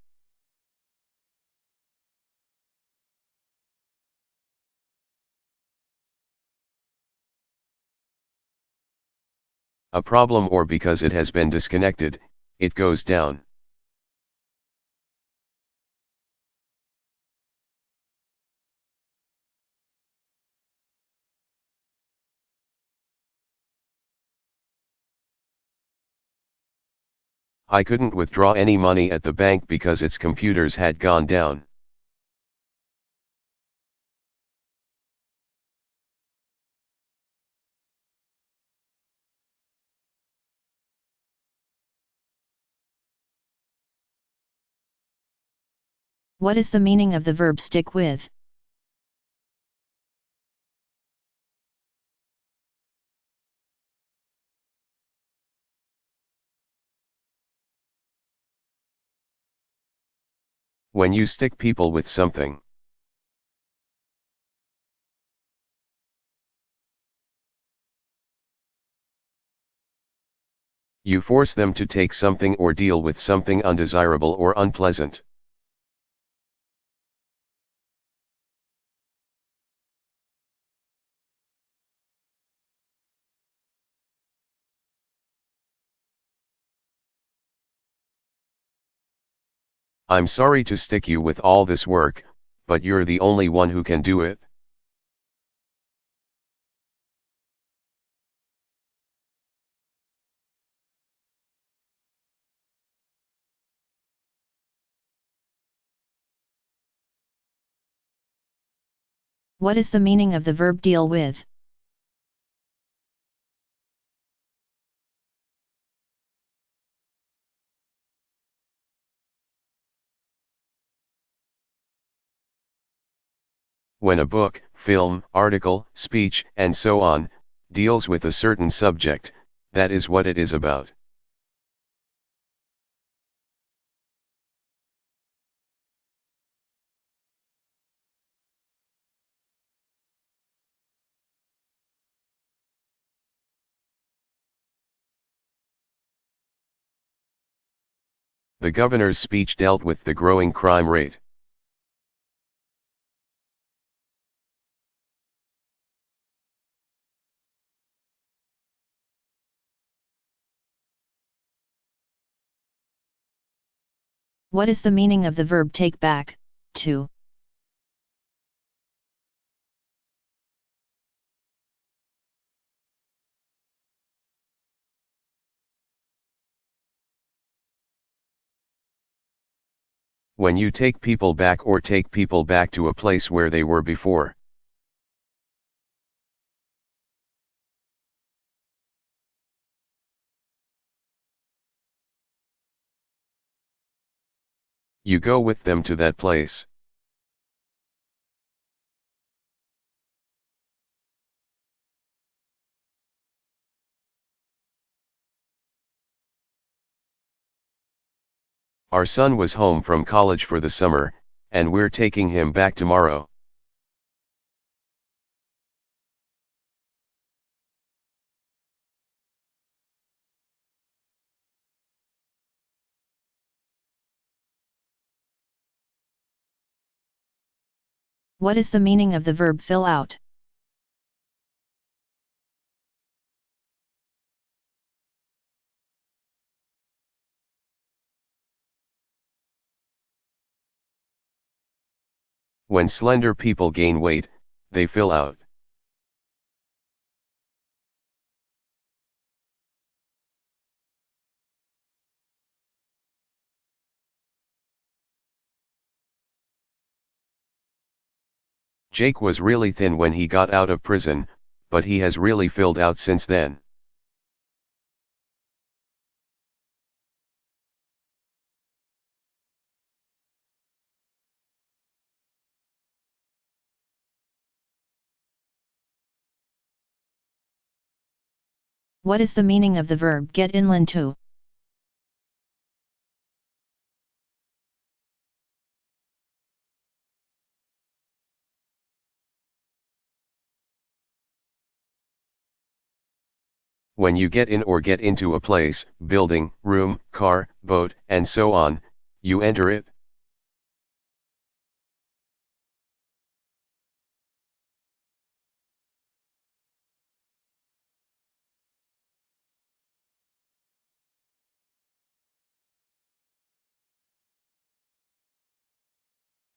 a problem, or because it has been disconnected, it goes down. I couldn't withdraw any money at the bank because its computers had gone down. What is the meaning of the verb stick with? When you stick people with something. You force them to take something or deal with something undesirable or unpleasant. I'm sorry to stick you with all this work, but you're the only one who can do it. What is the meaning of the verb deal with? When a book, film, article, speech, and so on, deals with a certain subject, that is what it is about. The governor's speech dealt with the growing crime rate. What is the meaning of the verb take back, to? When you take people back or take people back to a place where they were before. You go with them to that place. Our son was home from college for the summer, and we're taking him back tomorrow. What is the meaning of the verb fill out? When slender people gain weight, they fill out. Jake was really thin when he got out of prison, but he has really filled out since then. What is the meaning of the verb get inland to? When you get in or get into a place, building, room, car, boat, and so on, you enter it.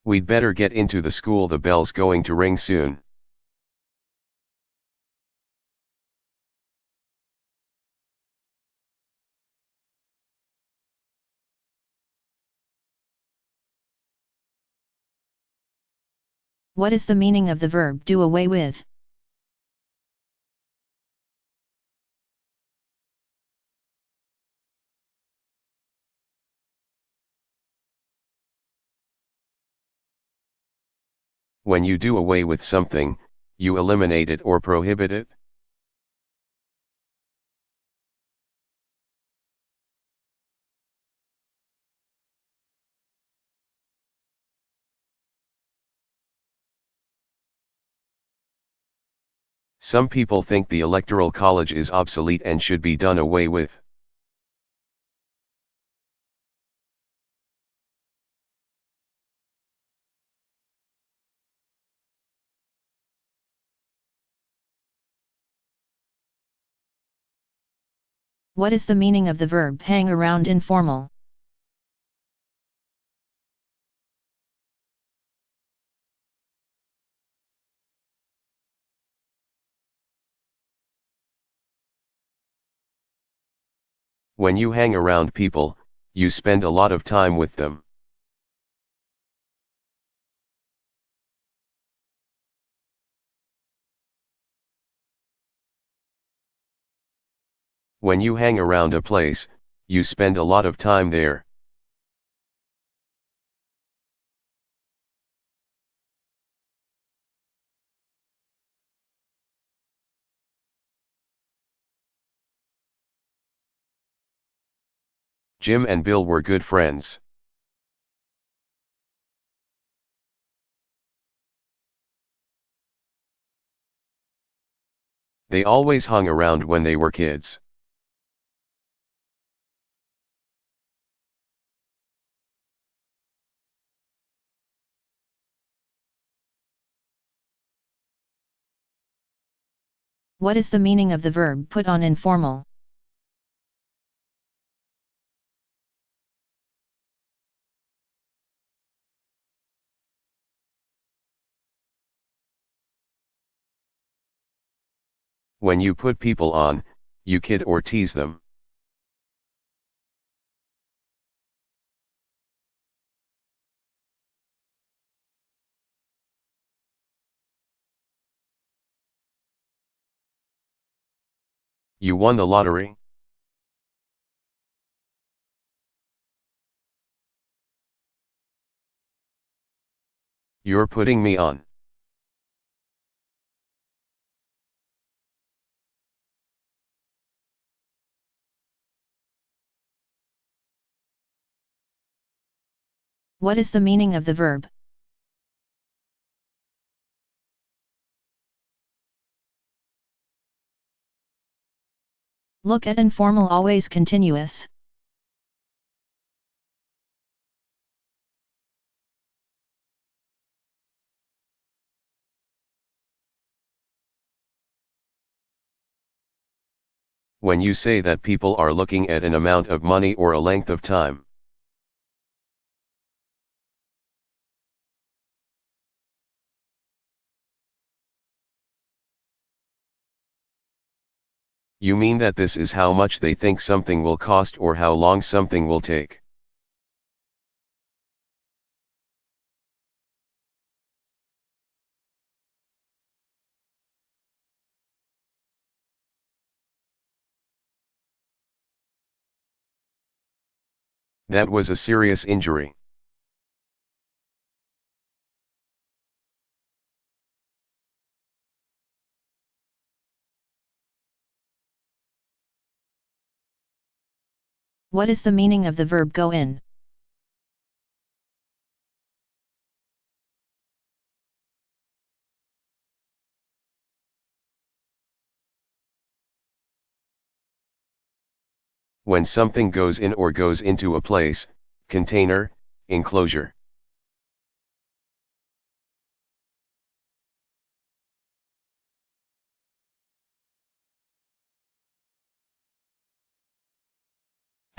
We'd better get into the school, the bell's going to ring soon. What is the meaning of the verb do away with? When you do away with something, you eliminate it or prohibit it. Some people think the Electoral College is obsolete and should be done away with. What is the meaning of the verb hang around informal? When you hang around people, you spend a lot of time with them. When you hang around a place, you spend a lot of time there. Jim and Bill were good friends. They always hung around when they were kids. What is the meaning of the verb put on informal? When you put people on, you kid or tease them. You won the lottery? You're putting me on. What is the meaning of the verb? Look at informal always continuous. When you say that people are looking at an amount of money or a length of time. You mean that this is how much they think something will cost or how long something will take. That was a serious injury. What is the meaning of the verb go in? When something goes in or goes into a place, container, enclosure.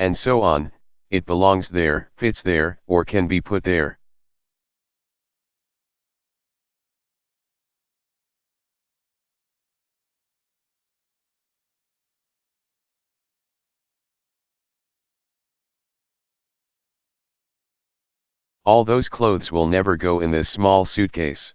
And so on, it belongs there, fits there, or can be put there. All those clothes will never go in this small suitcase.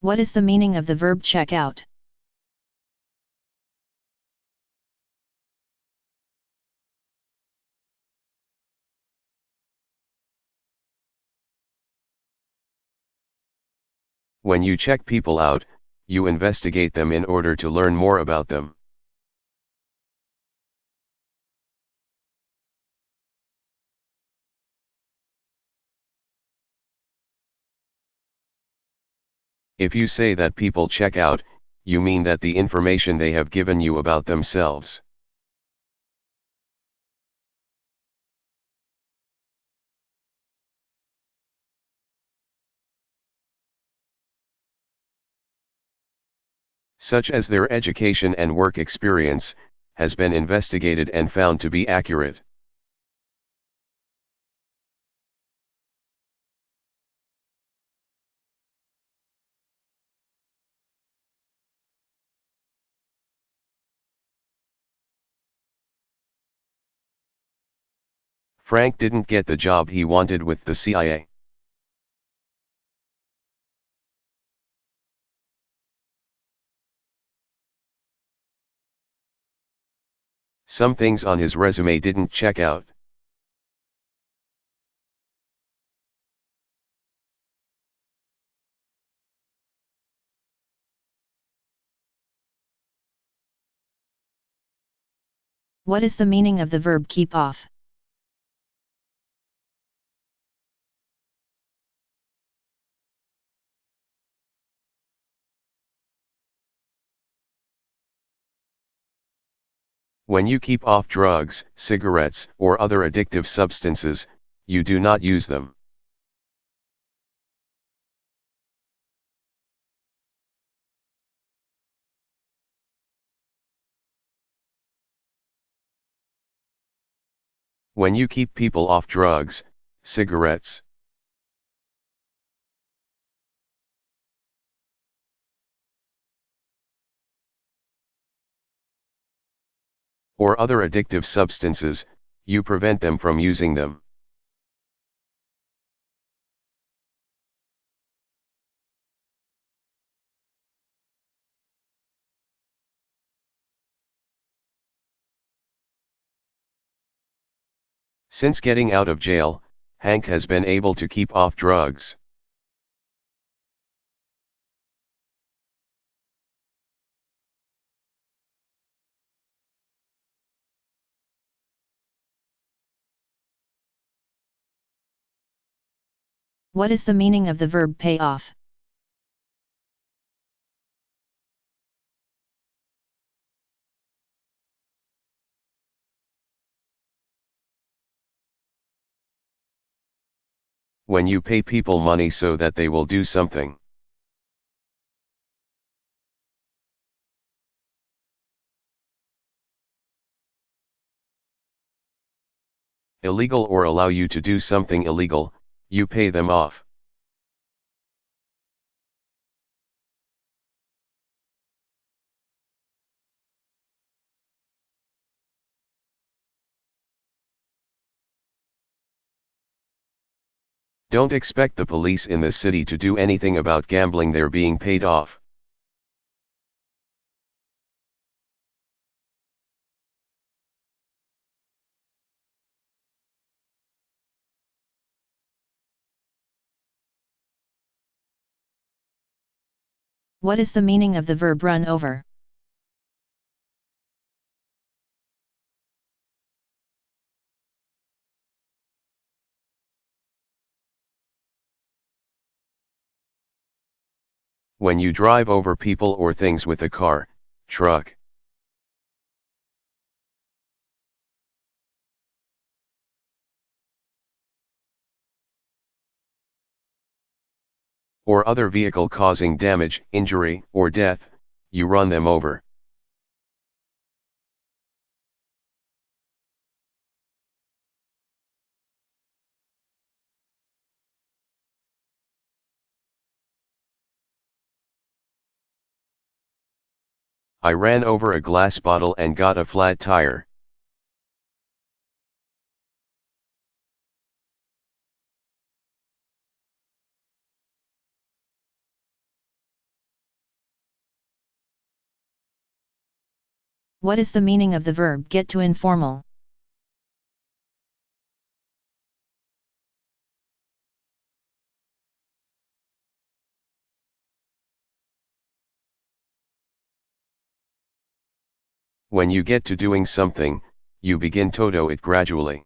What is the meaning of the verb check out? When you check people out, you investigate them in order to learn more about them. If you say that people check out, you mean that the information they have given you about themselves. Such as their education and work experience, has been investigated and found to be accurate. Frank didn't get the job he wanted with the CIA. Some things on his resume didn't check out. What is the meaning of the verb keep off? When you keep off drugs, cigarettes, or other addictive substances, you do not use them. When you keep people off drugs, cigarettes, or other addictive substances, you prevent them from using them. Since getting out of jail, Hank has been able to keep off drugs. What is the meaning of the verb pay off? When you pay people money so that they will do something. Illegal or allow you to do something illegal, you pay them off. Don't expect the police in the city to do anything about gambling, they're being paid off. What is the meaning of the verb run over? When you drive over people or things with a car, truck, or other vehicle causing damage, injury, or death, you run them over. I ran over a glass bottle and got a flat tire. What is the meaning of the verb get to informal? When you get to doing something, you begin to do it gradually.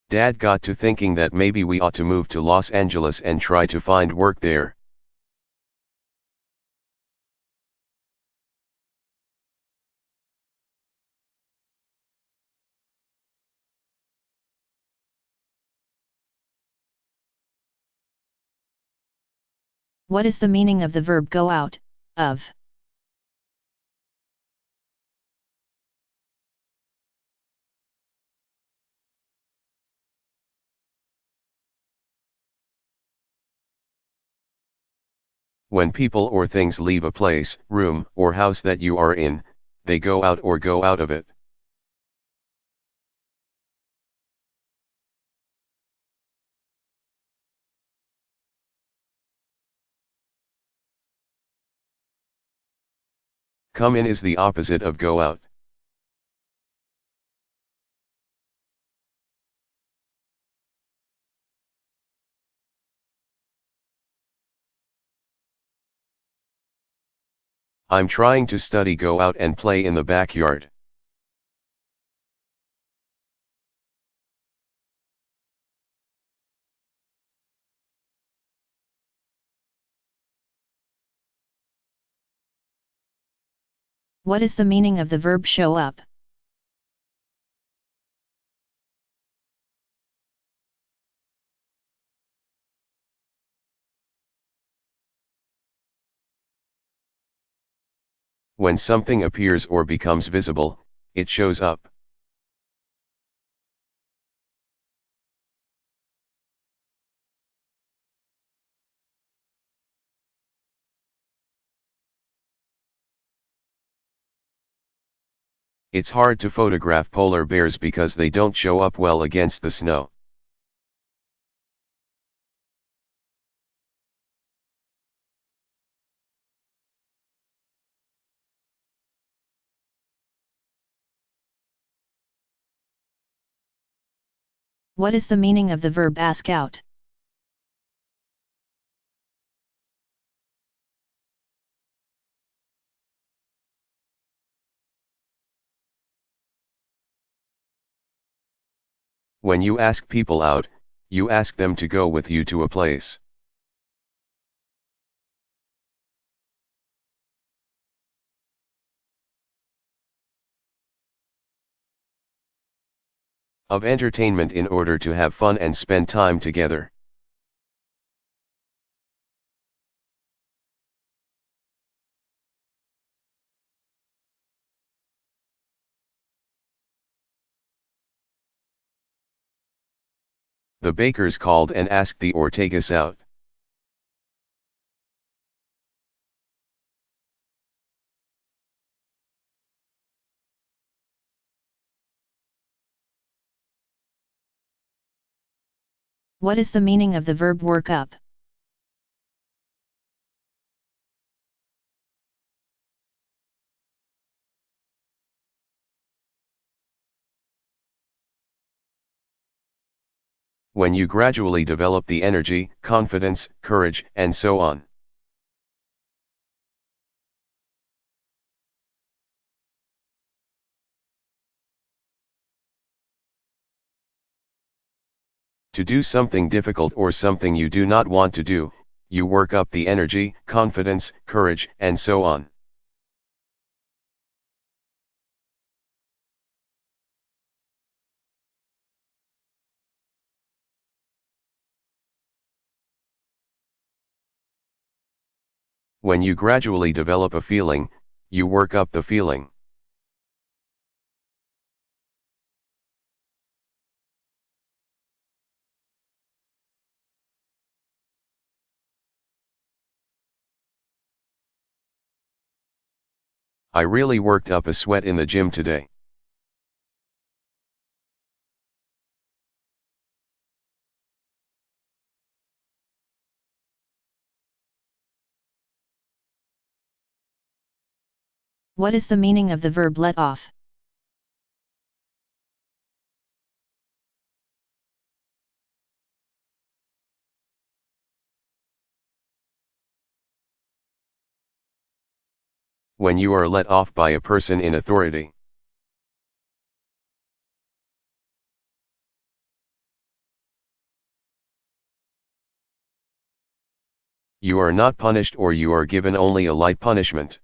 Dad got to thinking that maybe we ought to move to Los Angeles and try to find work there. What is the meaning of the verb go out of? When people or things leave a place, room, or house that you are in, they go out or go out of it. Come in is the opposite of go out. I'm trying to study go out and play in the backyard. What is the meaning of the verb show up? When something appears or becomes visible, it shows up. It's hard to photograph polar bears because they don't show up well against the snow. What is the meaning of the verb ask out? When you ask people out, you ask them to go with you to a place. Of entertainment in order to have fun and spend time together. The bakers called and asked the Ortegas out. What is the meaning of the verb work up? When you gradually develop the energy, confidence, courage, and so on. To do something difficult or something you do not want to do, you work up the energy, confidence, courage, and so on. When you gradually develop a feeling, you work up the feeling. I really worked up a sweat in the gym today. What is the meaning of the verb let off? When you are let off by a person in authority. You are not punished or you are given only a light punishment.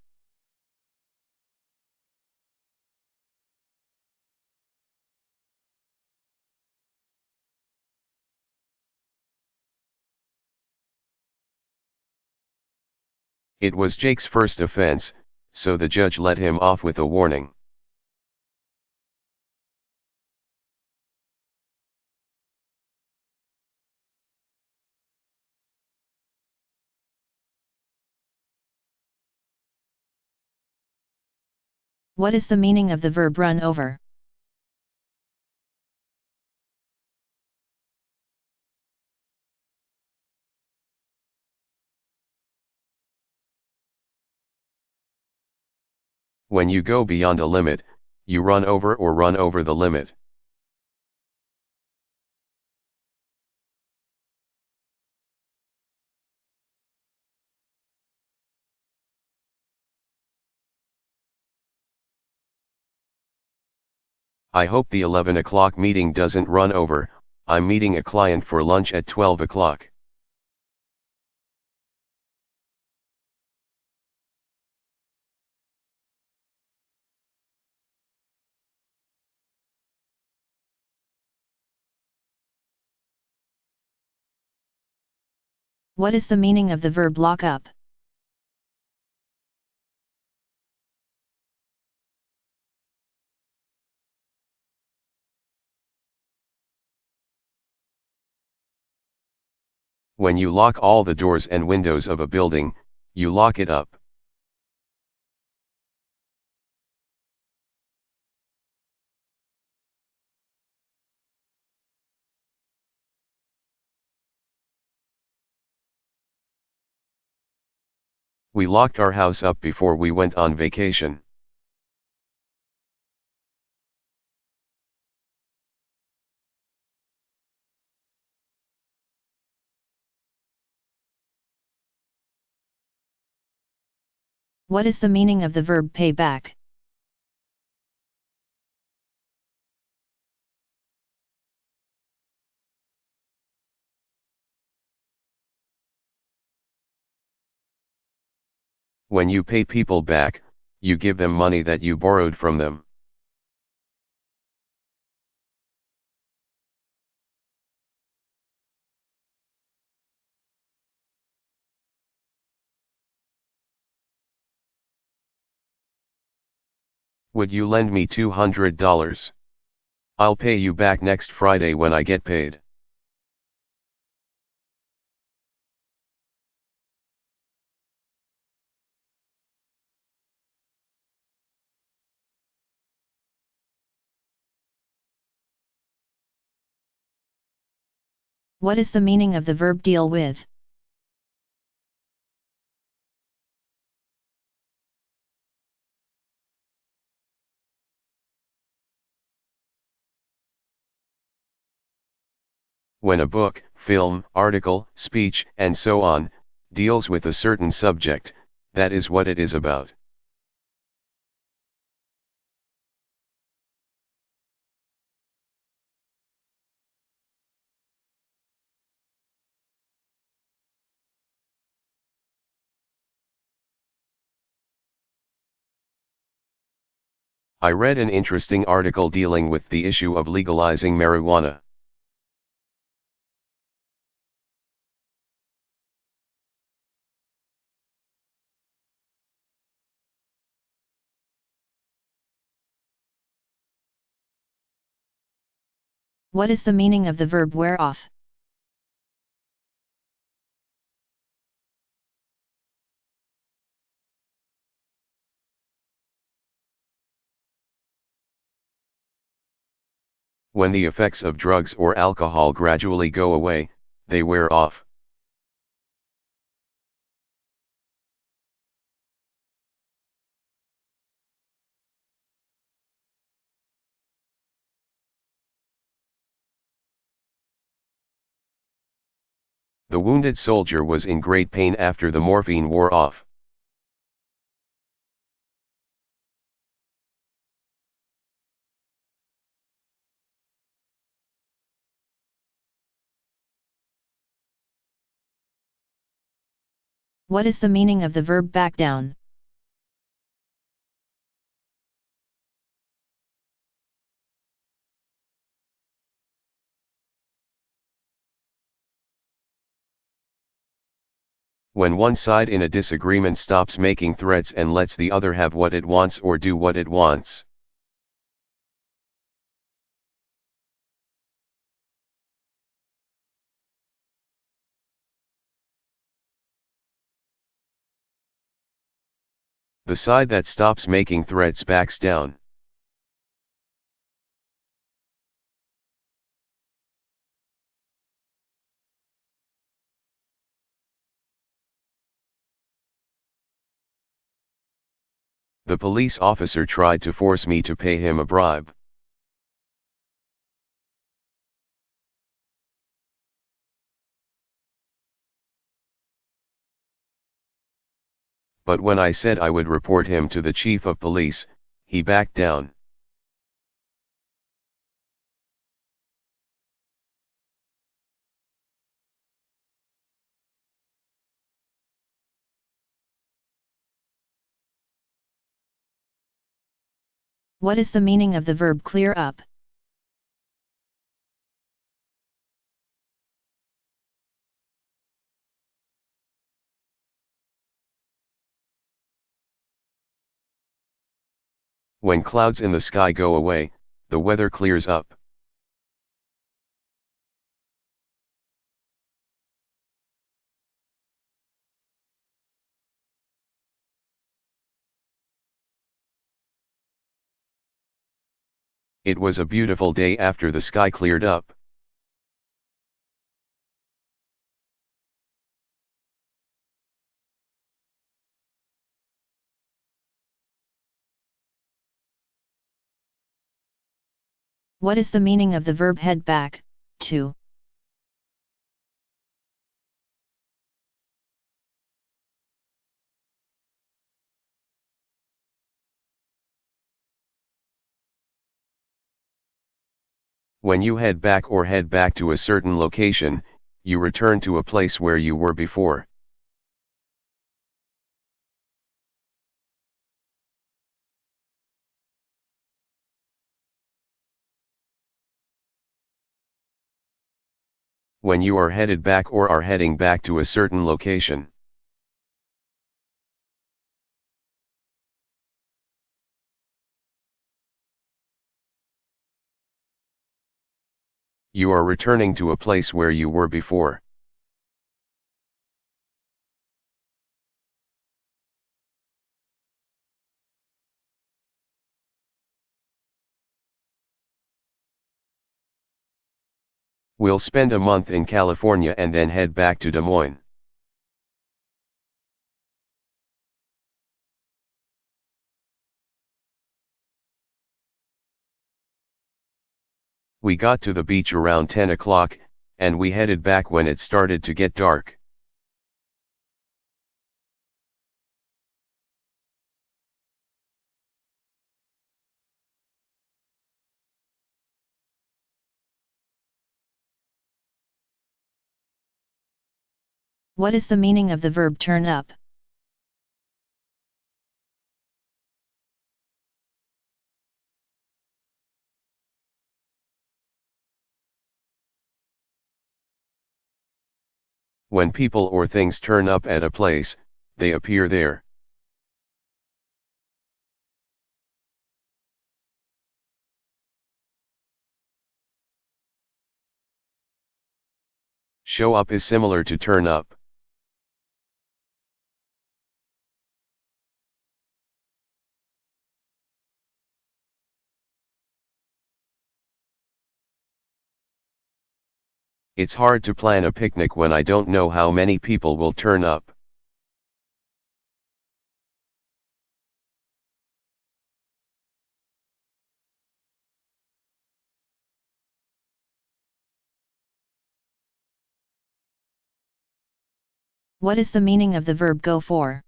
It was Jake's first offense, so the judge let him off with a warning. What is the meaning of the verb run over? When you go beyond a limit, you run over or run over the limit. I hope the 11 o'clock meeting doesn't run over. I'm meeting a client for lunch at 12 o'clock. What is the meaning of the verb lock up? When you lock all the doors and windows of a building, you lock it up. We locked our house up before we went on vacation. What is the meaning of the verb pay back? When you pay people back, you give them money that you borrowed from them. Would you lend me $200? I'll pay you back next Friday when I get paid. What is the meaning of the verb deal with? When a book, film, article, speech, and so on, deals with a certain subject, that is what it is about. I read an interesting article dealing with the issue of legalizing marijuana. What is the meaning of the verb wear off? When the effects of drugs or alcohol gradually go away, they wear off. The wounded soldier was in great pain after the morphine wore off. What is the meaning of the verb back down? When one side in a disagreement stops making threats and lets the other have what it wants or do what it wants. The side that stops making threats backs down. The police officer tried to force me to pay him a bribe. But when I said I would report him to the chief of police, he backed down. What is the meaning of the verb clear up? When clouds in the sky go away, the weather clears up. It was a beautiful day after the sky cleared up. What is the meaning of the verb head back, to? When you head back or head back to a certain location, you return to a place where you were before. When you are headed back or are heading back to a certain location. You are returning to a place where you were before. We'll spend a month in California and then head back to Des Moines. We got to the beach around 10 o'clock, and we headed back when it started to get dark. What is the meaning of the verb turn up? When people or things turn up at a place, they appear there. Show up is similar to turn up. It's hard to plan a picnic when I don't know how many people will turn up. What is the meaning of the verb go for?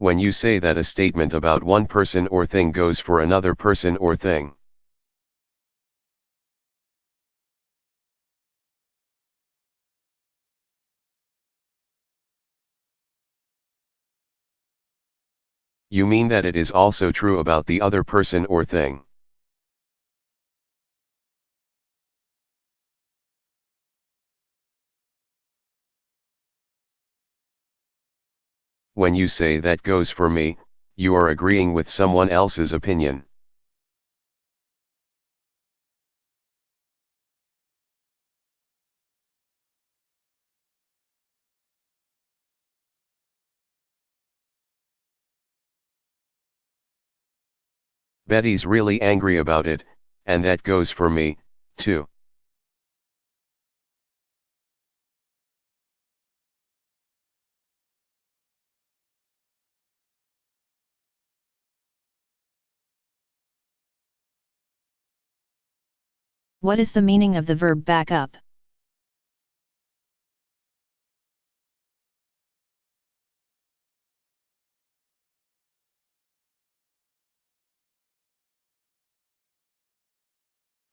When you say that a statement about one person or thing goes for another person or thing. You mean that it is also true about the other person or thing. When you say that goes for me, you are agreeing with someone else's opinion. Betty's really angry about it, and that goes for me, too. What is the meaning of the verb back up?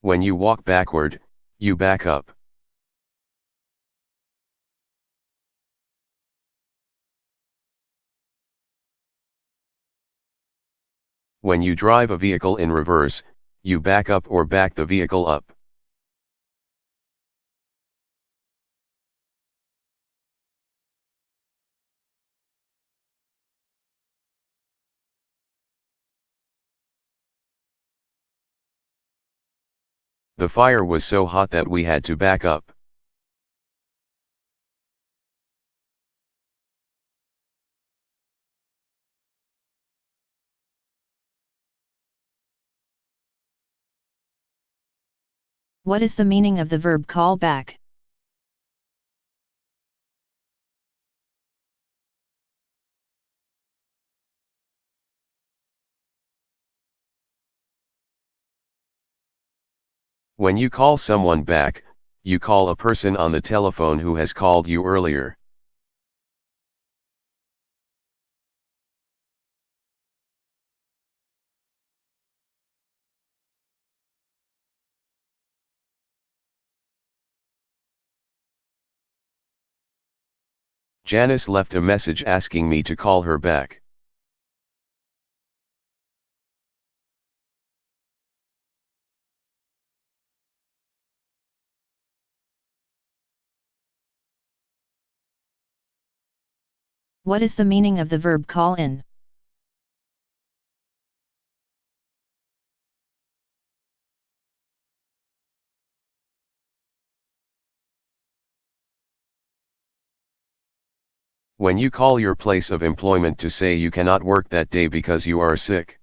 When you walk backward, you back up. When you drive a vehicle in reverse, you back up or back the vehicle up. The fire was so hot that we had to back up. What is the meaning of the verb call back? When you call someone back, you call a person on the telephone who has called you earlier. Janice left a message asking me to call her back. What is the meaning of the verb call in? When you call your place of employment to say you cannot work that day because you are sick.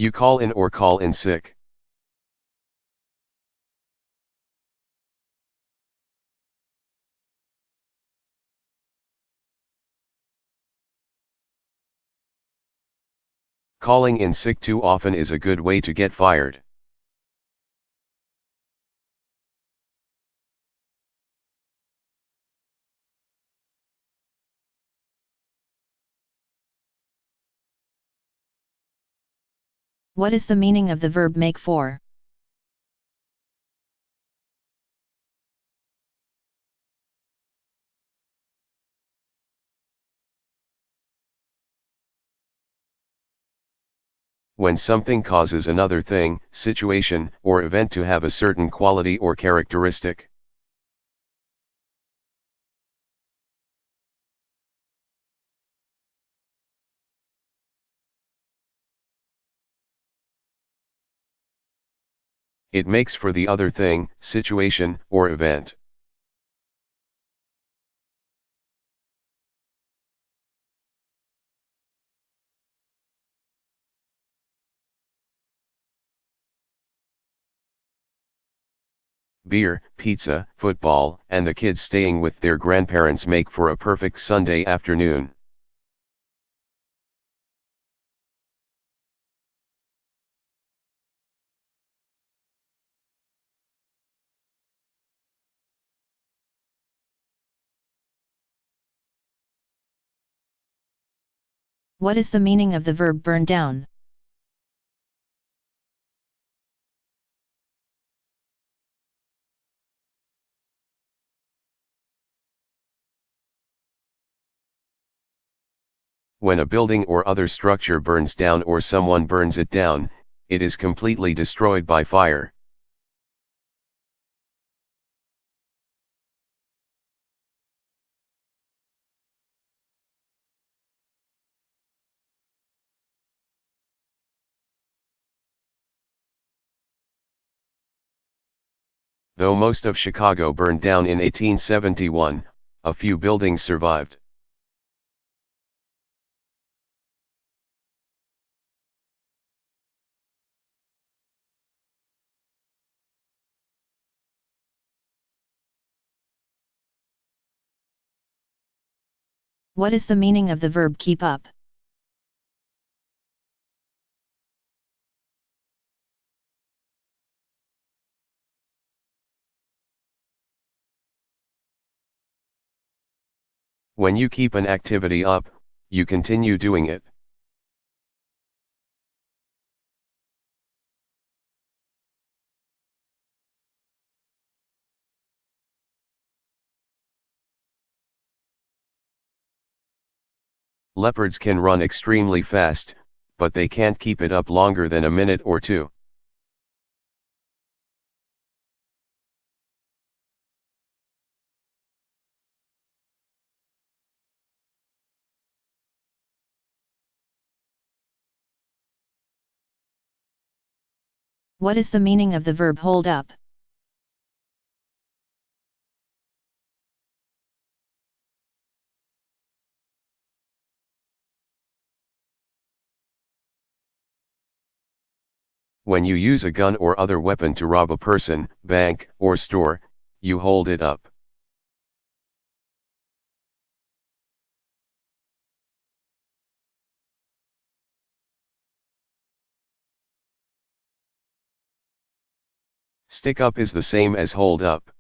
You call in or call in sick. Calling in sick too often is a good way to get fired. What is the meaning of the verb make for? When something causes another thing, situation, or event to have a certain quality or characteristic. It makes for the other thing, situation, or event. Beer, pizza, football, and the kids staying with their grandparents make for a perfect Sunday afternoon. What is the meaning of the verb burn down? When a building or other structure burns down or someone burns it down, it is completely destroyed by fire. Though most of Chicago burned down in 1871, a few buildings survived. What is the meaning of the verb keep up? When you keep an activity up, you continue doing it. Leopards can run extremely fast, but they can't keep it up longer than a minute or two. What is the meaning of the verb hold up? When you use a gun or other weapon to rob a person, bank, or store, you hold it up. Stick up is the same as hold up.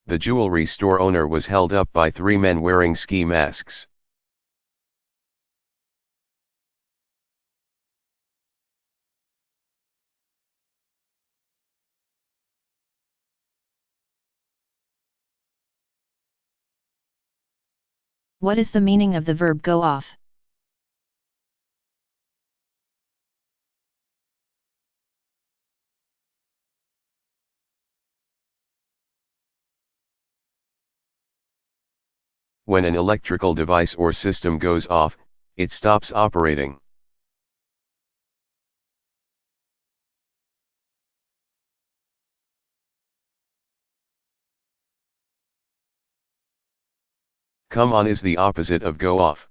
The jewelry store owner was held up by 3 men wearing ski masks. What is the meaning of the verb go off? When an electrical device or system goes off, it stops operating. Come on is the opposite of go off.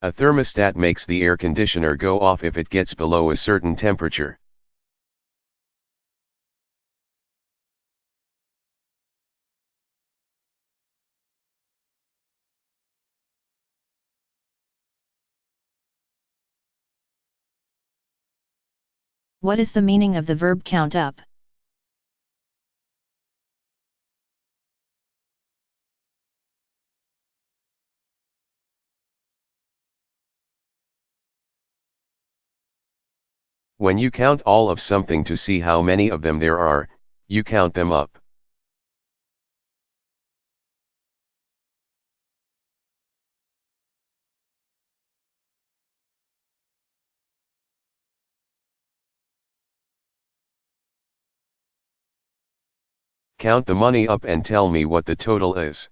A thermostat makes the air conditioner go off if it gets below a certain temperature. What is the meaning of the verb count up? When you count all of something to see how many of them there are, you count them up. Count the money up and tell me what the total is.